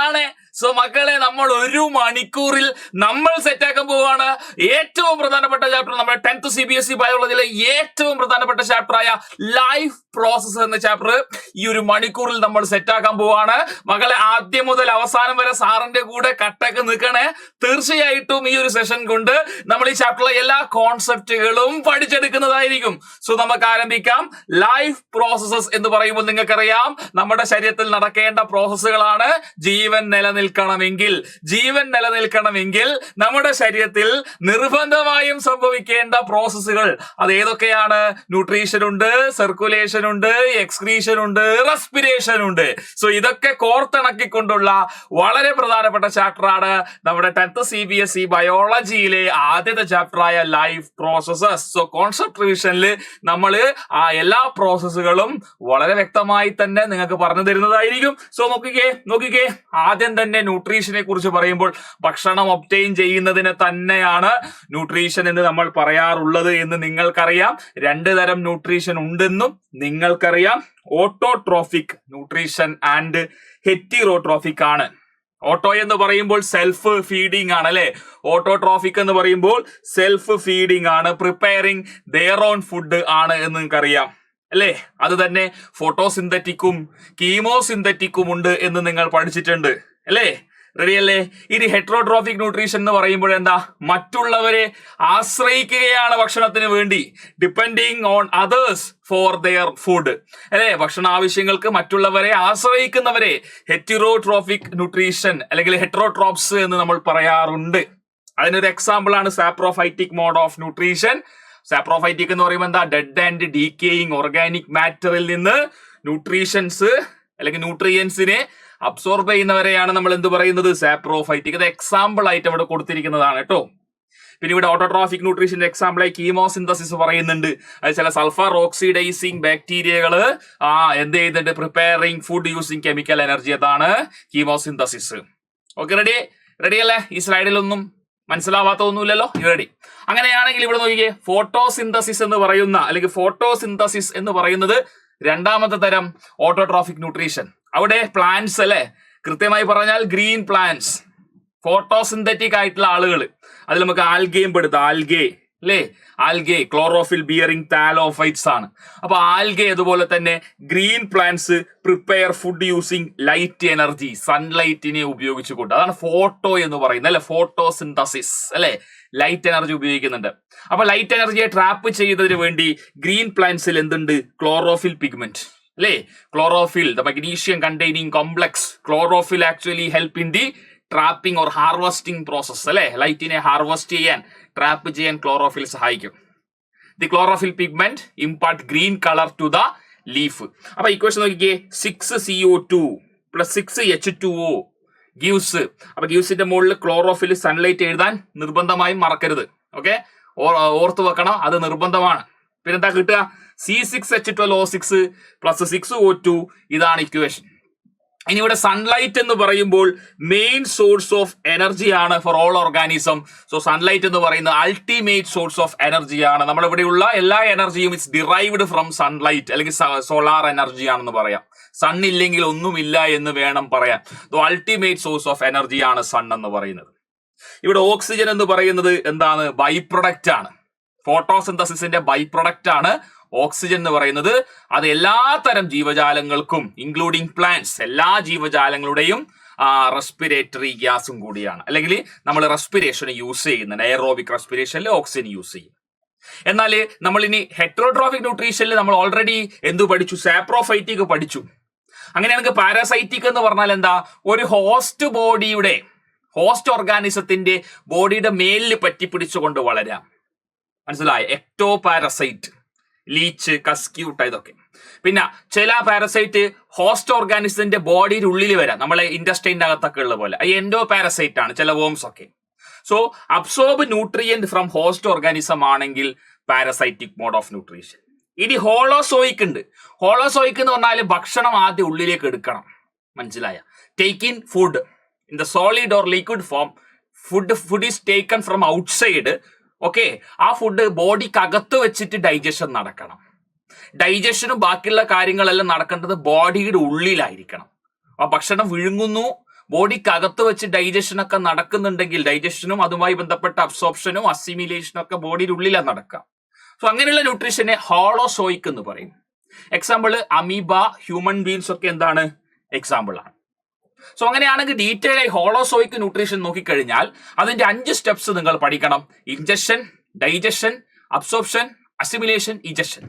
ആണ്. സോ മക്കളെ, നമ്മൾ 1 മണിക്കൂറിൽ നമ്മൾ സെറ്റാക്കാൻ പോവാണ് ഏറ്റവും പ്രധാനപ്പെട്ട ചാപ്റ്റർ, നമ്മുടെ 10th CBSE ബയോളജിയിലെ ഏറ്റവും പ്രധാനപ്പെട്ട ചാപ്റ്ററായ ലൈഫ് പ്രോസസ് എന്ന ചാപ്റ്റർ ഈ 1 മണിക്കൂറിൽ നമ്മൾ സെറ്റാക്കാൻ പോവാണ്. മക്കളെ, ആദ്യം മുതൽ അവസാനം വരെ സാറിന്റെ കൂടെ കട്ടക്ക് നിൽക്കണേ. തീർച്ചയായിട്ടും ഈ ഒരു സെഷൻ കൊണ്ട് നമ്മൾ ഈ ചാപ്റ്ററിലെ എല്ലാ കോൺസെപ്റ്റുകളും പഠിച്ചെടുക്കുന്നതായിരിക്കും. സോ നമുക്ക് ആരംഭിക്കാം. ലൈഫ് പ്രോസസ്സസ് എന്ന് പറയുമ്പോൾ നിങ്ങൾക്കറിയാം, നമ്മുടെ ശരീരത്തിൽ നടക്കേണ്ട പ്രോസസ്സുകളാണ്. ജീവൻ നിലനിൽക്കണമെങ്കിൽ നമ്മുടെ ശരീരത്തിൽ നിർബന്ധമായും സംഭവിക്കേണ്ട പ്രോസസ്സുകൾ അത് ഏതൊക്കെയാണ്? ന്യൂട്രീഷൻ ഉണ്ട്, സർക്കുലേഷൻ ഉണ്ട്, എക്സ്ക്രീഷൻ ഉണ്ട്, റെസ്പിറേഷൻ ഉണ്ട്. സോ ഇതൊക്കെ കോർത്തിണക്കിക്കൊണ്ടുള്ള വളരെ പ്രധാനപ്പെട്ട ചാപ്റ്ററാണ് നമ്മുടെ 10th CBSE ബയോളജിയിലെ ആദ്യത്തെ ചാപ്റ്ററായ ലൈഫ് പ്രോസസ്സസ്. സോ കോൺസെപ്റ്റ് റിവിഷനിൽ നമ്മൾ ആ എല്ലാ പ്രോസസ്സുകളും വളരെ വ്യക്തമായി തന്നെ നിങ്ങൾക്ക് പറഞ്ഞു തരുന്നതായിരിക്കും. സോ നോക്കിക്കേ ആദ്യം തന്നെ ന്യൂട്രീഷനെ കുറിച്ച് പറയുമ്പോൾ ഭക്ഷണം ഒബ്റ്റെയിൻ ചെയ്യുന്നതിന് തന്നെയാണ് ന്യൂട്രീഷൻ എന്ന് നമ്മൾ പറയാറുള്ളത് എന്ന് നിങ്ങൾക്കറിയാം. 2 തരം ന്യൂട്രീഷൻ ഉണ്ടെന്നും നിങ്ങൾക്കറിയാം. ഓട്ടോട്രോഫിക് ന്യൂട്രീഷൻ ആൻഡ് ഹെറ്റീറോട്രോഫിക് ആണ്. ഓട്ടോ എന്ന് പറയുമ്പോൾ സെൽഫ് ഫീഡിങ് ആണ് അല്ലെ. ഓട്ടോട്രോഫിക് എന്ന് പറയുമ്പോൾ സെൽഫ് ഫീഡിങ് ആണ്, പ്രിപ്പയറിംഗ് ദെയർ ഓൺ ഫുഡ് ആണ് എന്ന് നിങ്ങൾക്കറിയാം അല്ലേ. അത് തന്നെ ഫോട്ടോസിന്തറ്റിക്കും കീമോസിന്തറ്റിക്കും ഉണ്ട് എന്ന് നിങ്ങൾ പഠിച്ചിട്ടുണ്ട് അല്ലേ. റെഡി അല്ലേ? ഇനി ഹെറ്ററോട്രോഫിക് ന്യൂട്രീഷൻ എന്ന് പറയുമ്പോൾ എന്താ? മറ്റുള്ളവരെ ആശ്രയിക്കുകയാണ് ഭക്ഷണത്തിന് വേണ്ടി. Depending on others for their food അല്ലെ. ഭക്ഷണ ആവശ്യങ്ങൾക്ക് മറ്റുള്ളവരെ ആശ്രയിക്കുന്നവരെ ഹെറ്ററോട്രോഫിക് ന്യൂട്രീഷൻ അല്ലെങ്കിൽ ഹെറ്ററോട്രോപ്സ് എന്ന് നമ്മൾ പറയാറുണ്ട്. അതിനൊരു എക്സാമ്പിൾ ആണ് saprophytic mode of nutrition. Saprophytic എന്ന് പറയുമ്പോൾ എന്താ? ഡെഡ് ആൻഡ് ഡീക്കേയിങ് ഓർഗാനിക് മാറ്ററിൽ നിന്ന് ന്യൂട്രീഷൻസ് അല്ലെങ്കിൽ ന്യൂട്രിയൻസിനെ അബ്സോർബ് ചെയ്യുന്നവരെയാണ് നമ്മൾ എന്ത് പറയുന്നത്? സാപ്രോഫൈറ്റിക്. ഇത് എക്സാമ്പിൾ ആയിട്ട് ഇവിടെ കൊടുത്തിരിക്കുന്നതാണ് കേട്ടോ. പിന്നെ ഇവിടെ ഓട്ടോട്രോഫിക് ന്യൂട്രീഷന്റെ എക്സാമ്പിളായി കീമോസിന്തസിസ് പറയുന്നുണ്ട്. അത് ചില സൾഫർ ഓക്സിഡൈസിങ് ബാക്ടീരിയകള് എന്ത് ചെയ്യുന്നുണ്ട്? Preparing food using chemical energy. അതാണ് കീമോസിന്തസിസ്. ഓക്കെ, റെഡി അല്ലേ? ഈ സ്ലൈഡിലൊന്നും മനസ്സിലാവാത്തൊന്നുമില്ലല്ലോ. റെഡി? അങ്ങനെയാണെങ്കിൽ ഇവിടെ നോക്കിക്കേ, ഫോട്ടോസിന്തസിസ് എന്ന് പറയുന്ന അല്ലെങ്കിൽ ഫോട്ടോസിന്തസിസ് എന്ന് പറയുന്നത് 2ാമത്തെ തരം ഓട്ടോട്രോഫിക് ന്യൂട്രീഷൻ. അവിടെ പ്ലാന്റ്സ് അല്ലെ, കൃത്യമായി പറഞ്ഞാൽ ഗ്രീൻ പ്ലാന്റ്സ്, ഫോട്ടോസിന്തറ്റിക് ആയിട്ടുള്ള ആളുകൾ. അതിൽ നമുക്ക് ആൽഗയും പെടുത്താം. ആൽഗെ ക്ലോറോഫിൽ ബിയറിംഗ് താലോഫൈറ്റ്സ് ആണ്. അപ്പൊ ആൽഗെ അതുപോലെ തന്നെ green plants prepare food using light energy, സൺലൈറ്റിനെ ഉപയോഗിച്ചുകൊണ്ട്. അതാണ് ഫോട്ടോ എന്ന് പറയുന്നത് അല്ലെ, ഫോട്ടോസിന്തസിസ് അല്ലെ. ലൈറ്റ് എനർജി ഉപയോഗിക്കുന്നുണ്ട്. അപ്പൊ ലൈറ്റ് എനർജിയെ ട്രാപ്പ് ചെയ്തതിന് വേണ്ടി ഗ്രീൻ പ്ലാന്റ്സിൽ എന്തുണ്ട്? ക്ലോറോഫിൽ പിഗ്മെന്റ് അല്ലേ. Chlorophyll, the magnesium containing complex. Chlorophyll actually help in the trapping or harvesting process അല്ലെ. ലൈറ്റിനെ ഹാർവെസ്റ്റ് ചെയ്യാൻ, ട്രാപ്പ് ചെയ്യാൻ ക്ലോറോഫിൽ സഹായിക്കും. The chlorophyll pigment impart green colour to the leaf. അപ്പൊ ഇക്വേഷൻ നോക്കിക്കേ, 6CO2 + 6H2O ഗീവ്സ്. അപ്പൊ ഗീവ്സിന്റെ മുകളിൽ ക്ലോറോഫിൽ സൺലൈറ്റ് എഴുതാൻ നിർബന്ധമായും മറക്കരുത്. ഓക്കെ, ഓർത്ത് വെക്കണം, അത് നിർബന്ധമാണ്. പിന്നെന്താ കിട്ടുക? C6H12O6 + 6O2. ഇതാണ് ഇക്വേഷൻ. ഇനി ഇവിടെ സൺലൈറ്റ് എന്ന് പറയുമ്പോൾ മെയിൻ സോഴ്സ് ഓഫ് എനർജി ആണ് for all organism. So sunlight എന്ന് പറയുന്നത് അൾട്ടിമേറ്റ് സോഴ്സ് ഓഫ് എനർജി ആണ്. നമ്മളിവിടെയുള്ള എല്ലാ എനർജിയും ഇറ്റ്സ് ഡിറൈവ്ഡ് ഫ്രം സൺലൈറ്റ് അല്ലെങ്കിൽ സോളാർ എനർജി ആണെന്ന് പറയാം. സൺ ഇല്ലെങ്കിൽ ഒന്നുമില്ല എന്ന് വേണം പറയാൻ. അൾട്ടിമേറ്റ് സോഴ്സ് ഓഫ് എനർജി ആണ് സൺ എന്ന് പറയുന്നത്. ഇവിടെ ഓക്സിജൻ എന്ന് പറയുന്നത് എന്താണ്? ബൈ പ്രൊഡക്റ്റ് ആണ്. ഫോട്ടോസിന്തസിന്റെ ബൈ പ്രൊഡക്റ്റ് ആണ് ഓക്സിജൻ എന്ന് പറയുന്നത്. അത് എല്ലാ തരം ജീവജാലങ്ങൾക്കും ഇൻക്ലൂഡിങ് പ്ലാന്റ്സ്, എല്ലാ ജീവജാലങ്ങളുടെയും റെസ്പിറേറ്ററി ഗ്യാസും കൂടിയാണ്. അല്ലെങ്കിൽ നമ്മൾ റെസ്പിറേഷൻ യൂസ് ചെയ്യുന്നുണ്ട്. എയറോബിക് റെസ്പിറേഷനിൽ ഓക്സിജൻ യൂസ് ചെയ്യും. എന്നാൽ നമ്മൾ ഇനി ഹെറ്ററോട്രോഫിക് ന്യൂട്രീഷനിൽ നമ്മൾ ഓൾറെഡി എന്ത് പഠിച്ചു? സാപ്രോഫൈറ്റിക് പഠിച്ചു. അങ്ങനെയാണെങ്കിൽ പാരാസൈറ്റിക് എന്ന് പറഞ്ഞാൽ എന്താ? ഒരു ഹോസ്റ്റ് ബോഡിയുടെ, ഹോസ്റ്റ് ഓർഗാനിസത്തിന്റെ ബോഡിയുടെ മേലിൽ പറ്റിപ്പിടിച്ചുകൊണ്ട് വളരാം. മനസ്സിലായ? എക്ടോ പാരസൈറ്റ്, ലീച്ച്, കസ്ക്യൂട്ട, ഇതൊക്കെ. പിന്നെ ചില പാരസൈറ്റ് ഹോസ്റ്റ് ഓർഗാനിസത്തിന്റെ ബോഡിയുടെ ഉള്ളിൽ വരാം, നമ്മളെ ഇൻഡസ്ട്രീന്റെ അകത്തൊക്കെ ഉള്ള പോലെ. എൻഡോ പാരസൈറ്റ് ആണ് ചില വോംസ് ഒക്കെ. So absorb nutrient from host organism ആണെങ്കിൽ പാരസൈറ്റിക് മോഡ് ഓഫ് ന്യൂട്രീഷൻ. ഇനി ഹോളോസോയിക് ഉണ്ട്. ഹോളോസോയിക് എന്ന് പറഞ്ഞാൽ ഭക്ഷണം ആദ്യം ഉള്ളിലേക്ക് എടുക്കണം. മനസ്സിലായ? Take in food in the solid or liquid form. Food is taken from outside. Okay, ആ ഫുഡ് ബോഡിക്ക് അകത്ത് വെച്ചിട്ട് ഡൈജഷൻ നടക്കണം. ഡൈജഷനും ബാക്കിയുള്ള കാര്യങ്ങളെല്ലാം നടക്കേണ്ടത് ബോഡിയുടെ ഉള്ളിലായിരിക്കണം. ആ ഭക്ഷണം വിഴുങ്ങുന്നു, ബോഡിക്കകത്ത് വെച്ച് ഡൈജഷൻ ഒക്കെ നടക്കുന്നുണ്ടെങ്കിൽ ഡൈജഷനും അതുമായി ബന്ധപ്പെട്ട അബ്സോർപ്ഷനും അസിമിലേഷനും ഒക്കെ ബോഡിയുടെ ഉള്ളിലാണ് നടക്കുക. സോ അങ്ങനെയുള്ള ന്യൂട്രീഷനെ ഹോളോസോയിക് എന്ന് പറയും. എക്സാമ്പിൾ അമീബ, ഹ്യൂമൻ ബീൻസ് ഒക്കെ എന്താണ് എക്സാമ്പിൾ ആണ്. സോ അങ്ങനെയാണെങ്കിൽ ഡീറ്റെയിൽ ആയി ഹോളോസോയിക് ന്യൂട്രീഷൻ നോക്കിക്കഴിഞ്ഞാൽ അതിന്റെ 5 സ്റ്റെപ്സ് നിങ്ങൾ പഠിക്കണം. Injection, digestion, absorption, assimilation, ejection.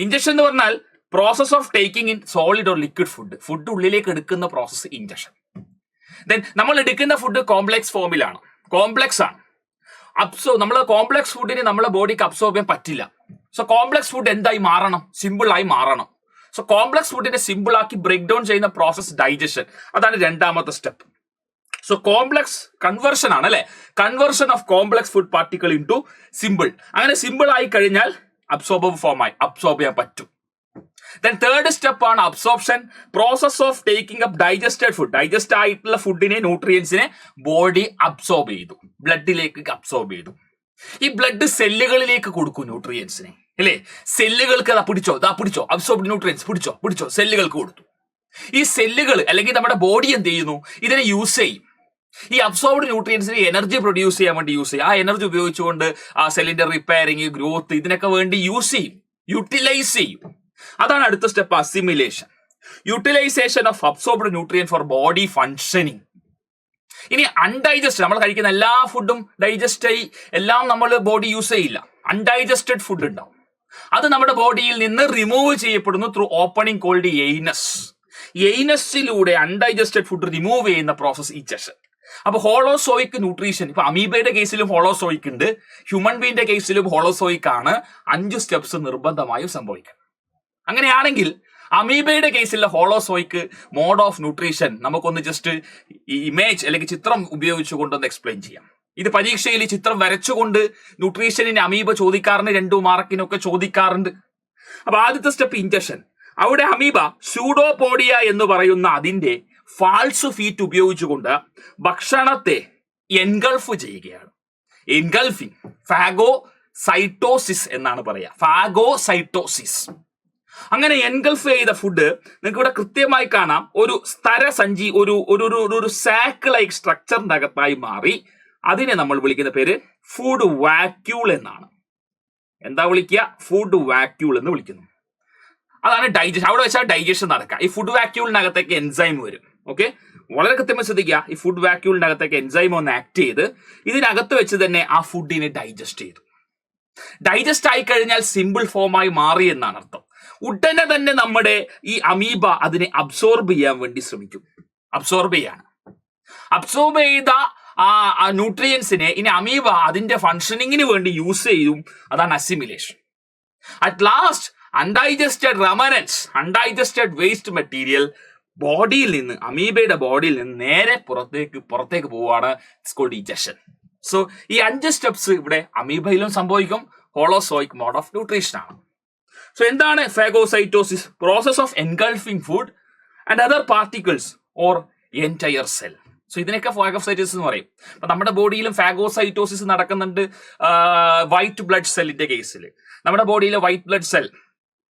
Injection എന്ന് പറഞ്ഞാൽ process of taking in solid or liquid food ഉള്ളിലേക്ക് എടുക്കുന്ന പ്രോസസ് ഇൻജക്ഷൻ. ദെൻ നമ്മൾ എടുക്കുന്ന ഫുഡ് കോംപ്ലക്സ് ഫോമിലാണ്, കോംപ്ലക്സ് ആണ്. നമ്മൾ കോംപ്ലക്സ് ഫുഡിന് നമ്മളെ ബോഡിക്ക് അബ്സോർബ് ചെയ്യാൻ പറ്റില്ല. സോ കോംപ്ലക്സ് ഫുഡ് എന്തായി മാറണം? സിമ്പിൾ ആയി മാറണം. സോ കോംപ്ലക്സ് ഫുഡിനെ സിമ്പിൾ ആക്കി ബ്രേക്ക് ഡൗൺ ചെയ്യുന്ന പ്രോസസ് ഡൈജഷൻ. അതാണ് രണ്ടാമത്തെ സ്റ്റെപ്പ്. സോ കോംപ്ലക്സ് കൺവേർഷൻ ആണ് അല്ലെ, conversion of complex food particle into simple. അങ്ങനെ സിമ്പിൾ ആയി കഴിഞ്ഞാൽ അബ്സോർബബിൾ ഫോമായി അബ്സോർബ് ചെയ്യാൻ പറ്റും. ദെൻ തേർഡ് സ്റ്റെപ്പ് ആണ് absorption, process of taking up digested food. Digest ആയിട്ടുള്ള ഫുഡിനെ, ന്യൂട്രിയൻസിനെ ബോഡി അബ്സോർബ് ചെയ്തു, ബ്ലഡിലേക്ക് അബ്സോർബ് ചെയ്തു. ഈ ബ്ലഡ് സെല്ലുകളിലേക്ക് കൊടുക്കും ന്യൂട്രിയൻസിനെ അല്ലേ. സെല്ലുകൾക്ക് പിടിച്ചോ അബ്സോർബ് ന്യൂട്രിയൻസ് പിടിച്ചോ സെല്ലുകൾക്ക് കൊടുത്തു. ഈ സെല്ലുകൾ അല്ലെങ്കിൽ നമ്മുടെ ബോഡി എന്ത് ചെയ്യുന്നു? ഇതിനെ യൂസ് ചെയ്യും. ഈ അബ്സോർബ്ഡ് ന്യൂട്രിയൻസിനെ എനർജി പ്രൊഡ്യൂസ് ചെയ്യാൻ വേണ്ടി യൂസ് ചെയ്യും. ആ എനർജി ഉപയോഗിച്ചുകൊണ്ട് ആ സെല്ലിന്റെ റിപ്പയറിങ്, ഗ്രോത്ത് ഇതിനൊക്കെ വേണ്ടി യൂസ് ചെയ്യും, യൂട്ടിലൈസ് ചെയ്യും. അതാണ് അടുത്ത step assimilation, utilisation of absorbed nutrient for body functioning. ഇനി അൺഡൈജസ്റ്റഡ്, നമ്മൾ കഴിക്കുന്ന എല്ലാ ഫുഡും ഡൈജസ്റ്റ് ആയി എല്ലാം നമ്മൾ ബോഡി യൂസ് ചെയ്യില്ല. അൺഡൈജസ്റ്റഡ് ഫുഡ് ഉണ്ടാവും, അത് നമ്മുടെ ബോഡിയിൽ നിന്ന് റിമൂവ് ചെയ്യപ്പെടുന്നു ത്രൂ ഓപ്പണിംഗ് കോൾഡ് എയ്നസ്. എയ്നസിലൂടെ അൺഡൈജസ്റ്റഡ് ഫുഡ് റിമൂവ് ചെയ്യുന്ന പ്രോസസ് ഇജക്ഷൻ. അപ്പൊ ഹോളോസോയിക് ന്യൂട്രീഷൻ, ഇപ്പൊ അമീബയുടെ കേസിലും ഹോളോസോയിക് ഉണ്ട്, ഹ്യൂമൻ ബീന്റെ കേസിലും ഹോളോസോയിക് ആണ്. 5 സ്റ്റെപ്സ് നിർബന്ധമായും സംഭവിക്കണം. അങ്ങനെയാണെങ്കിൽ അമീബയുടെ കേസിലെ ഹോളോസോയിക് മോഡ് ഓഫ് ന്യൂട്രീഷൻ നമുക്കൊന്ന് ജസ്റ്റ് ഇമേജ് അല്ലെങ്കിൽ ചിത്രം ഉപയോഗിച്ചുകൊണ്ടൊന്ന് എക്സ്പ്ലെയിൻ ചെയ്യാം. ഇത് പരീക്ഷയിൽ ചിത്രം വരച്ചുകൊണ്ട് ന്യൂട്രീഷനിന് അമീബ ചോദിക്കാറുണ്ട്, 2 മാർക്കിനൊക്കെ ചോദിക്കാറുണ്ട്. അപ്പൊ ആദ്യത്തെ സ്റ്റെപ്പ് ഇൻജക്ഷൻ. അവിടെ അമീബ സ്യൂഡോപോഡിയ എന്ന് പറയുന്ന അതിന്റെ ഫാൾസ് ഫീറ്റ് ഉപയോഗിച്ചുകൊണ്ട് ഭക്ഷണത്തെ എൻഗൾഫ് ചെയ്യുകയാണ്. എൻഗൾഫിങ്, ഫാഗോസൈറ്റോസിസ് എന്നാണ് പറയാ, ഫാഗോസൈറ്റോസിസ്. അങ്ങനെ എൻഗൾഫ് ചെയ്ത ഫുഡ് നിങ്ങൾക്ക് ഇവിടെ കൃത്യമായി കാണാം. ഒരു സ്ഥരസഞ്ചി, ഒരു സാക്ക് ലൈക്ക് സ്ട്രക്ചറിന്റെ അകത്തായി മാറി. അതിനെ നമ്മൾ വിളിക്കുന്ന പേര് ഫുഡ് വാക്യൂൾ എന്നാണ്. എന്താ വിളിക്കുക? ഫുഡ് വാക്യൂൾ എന്ന് വിളിക്കുന്നു. അതാണ് ഡൈജഷൻ. അവിടെ വെച്ചാൽ ഡൈജഷൻ നടക്കുക. ഈ ഫുഡ് വാക്യൂളിനകത്തേക്ക് എൻസൈം വരും. ഓക്കെ, വളരെ കൃത്യമായി ശ്രദ്ധിക്കുക. ഈ ഫുഡ് വാക്യൂളിനകത്തേക്ക് എൻസൈം ഒന്ന് ആക്ട് ചെയ്ത് ഇതിനകത്ത് വെച്ച് തന്നെ ആ ഫുഡിനെ ഡൈജസ്റ്റ് ചെയ്തു. ഡൈജസ്റ്റ് ആയി കഴിഞ്ഞാൽ സിമ്പിൾ ഫോമായി മാറി എന്നാണ് അർത്ഥം. ഉടനെ തന്നെ നമ്മുടെ ഈ അമീബ അതിനെ അബ്സോർബ് ചെയ്യാൻ വേണ്ടി ശ്രമിക്കും. അബ്സോർബ് ചെയ്ത ആ ന്യൂട്രിയൻസിനെ ഇനി അമീബ അതിന്റെ ഫങ്ഷനിങ്ങിന് വേണ്ടി യൂസ് ചെയ്യും. അതാണ് assimilation. At last undigested remnants, undigested waste material ബോഡിയിൽ നിന്ന്, അമീബയുടെ ബോഡിയിൽ നിന്ന് നേരെ പുറത്തേക്ക് പോവുകയാണ്. It's called ejection. സോ ഈ 5 സ്റ്റെപ്സ് ഇവിടെ അമീബയിലും സംഭവിക്കും. ഹോളോസോയിക് മോഡ് ഓഫ് ന്യൂട്രീഷൻ ആണ്. സോ എന്താണ് phagocytosis? Process of engulfing food and other particles or entire cell. So ഇതിനൊക്കെ ഫാഗോസൈറ്റോസിസ് എന്ന് പറയും. അപ്പൊ നമ്മുടെ ബോഡിയിലും ഫാഗോസൈറ്റോസിസ് നടക്കുന്നുണ്ട്. വൈറ്റ് ബ്ലഡ് സെല്ലിന്റെ കേസിൽ നമ്മുടെ ബോഡിയിലെ വൈറ്റ് ബ്ലഡ് സെൽ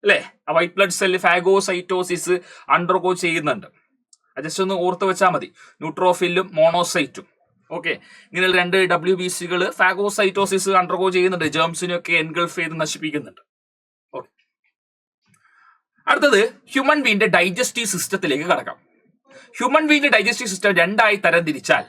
അല്ലേ, ആ white blood cell phagocytosis undergo ചെയ്യുന്നുണ്ട്. ജസ്റ്റ് ഒന്ന് ഓർത്ത് വെച്ചാൽ മതി. ന്യൂട്രോഫിലും മോണോസൈറ്റും ഓക്കെ, ഇങ്ങനെയുള്ള 2 WBCകൾ ഫാഗോസൈറ്റോസിസ് അണ്ടർഗോ ചെയ്യുന്നുണ്ട്. ജേംസിനെയൊക്കെ എൻഗൾഫ് ചെയ്ത് നശിപ്പിക്കുന്നുണ്ട്. ഓക്കെ, അടുത്തത് ഹ്യൂമൻ ബീന്റെ ഡൈജസ്റ്റീവ് സിസ്റ്റത്തിലേക്ക് കടക്കാം. ഹ്യൂമൻ ബീന്റെ ഡൈജസ്റ്റീവ് സിസ്റ്റം 2ആയി തരംതിരിച്ചാൽ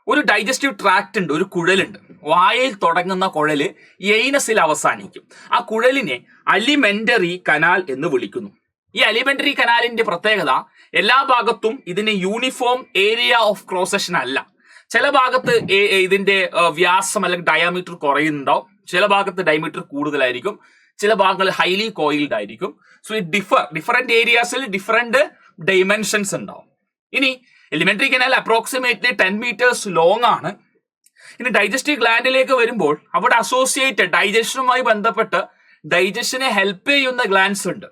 ഒരു ഡൈജസ്റ്റീവ് ട്രാക്ട് ഉണ്ട്, ഒരു കുഴലുണ്ട്. വായയിൽ തുടങ്ങുന്ന കുഴല് എയ്നസിൽ അവസാനിക്കും. ആ കുഴലിനെ അലിമെന്ററി കനാൽ എന്ന് വിളിക്കുന്നു. ഈ അലിമെന്ററി കനാലിന്റെ പ്രത്യേകത എല്ലാ ഭാഗത്തും ഇതിന് uniform area of cross section അല്ല. ചില ഭാഗത്ത് ഇതിന്റെ വ്യാസം അല്ലെങ്കിൽ ഡയമീറ്റർ കുറയുന്നുണ്ടാവും, ചില ഭാഗത്ത് ഡയമീറ്റർ കൂടുതലായിരിക്കും, ചില ഭാഗങ്ങൾ ഹൈലി കോയിൽഡ് ആയിരിക്കും. സോ ഈ ഡിഫറെന്റ് ഏരിയാസിൽ ഡിഫറെന്റ് ഡൈമെൻഷൻസ് ഉണ്ടാവും. ഇനി elementary canal approximately 10 meters long ആണ്. ഇനി ഡൈജസ്റ്റീവ് ഗ്ലാൻഡിലേക്ക് വരുമ്പോൾ അവിടെ അസോസിയേറ്റഡ് ഡൈജഷനുമായി ബന്ധപ്പെട്ട് ഡൈജഷനെ ഹെൽപ്പ് ചെയ്യുന്ന ഗ്ലാൻഡ്സ് ഉണ്ട്.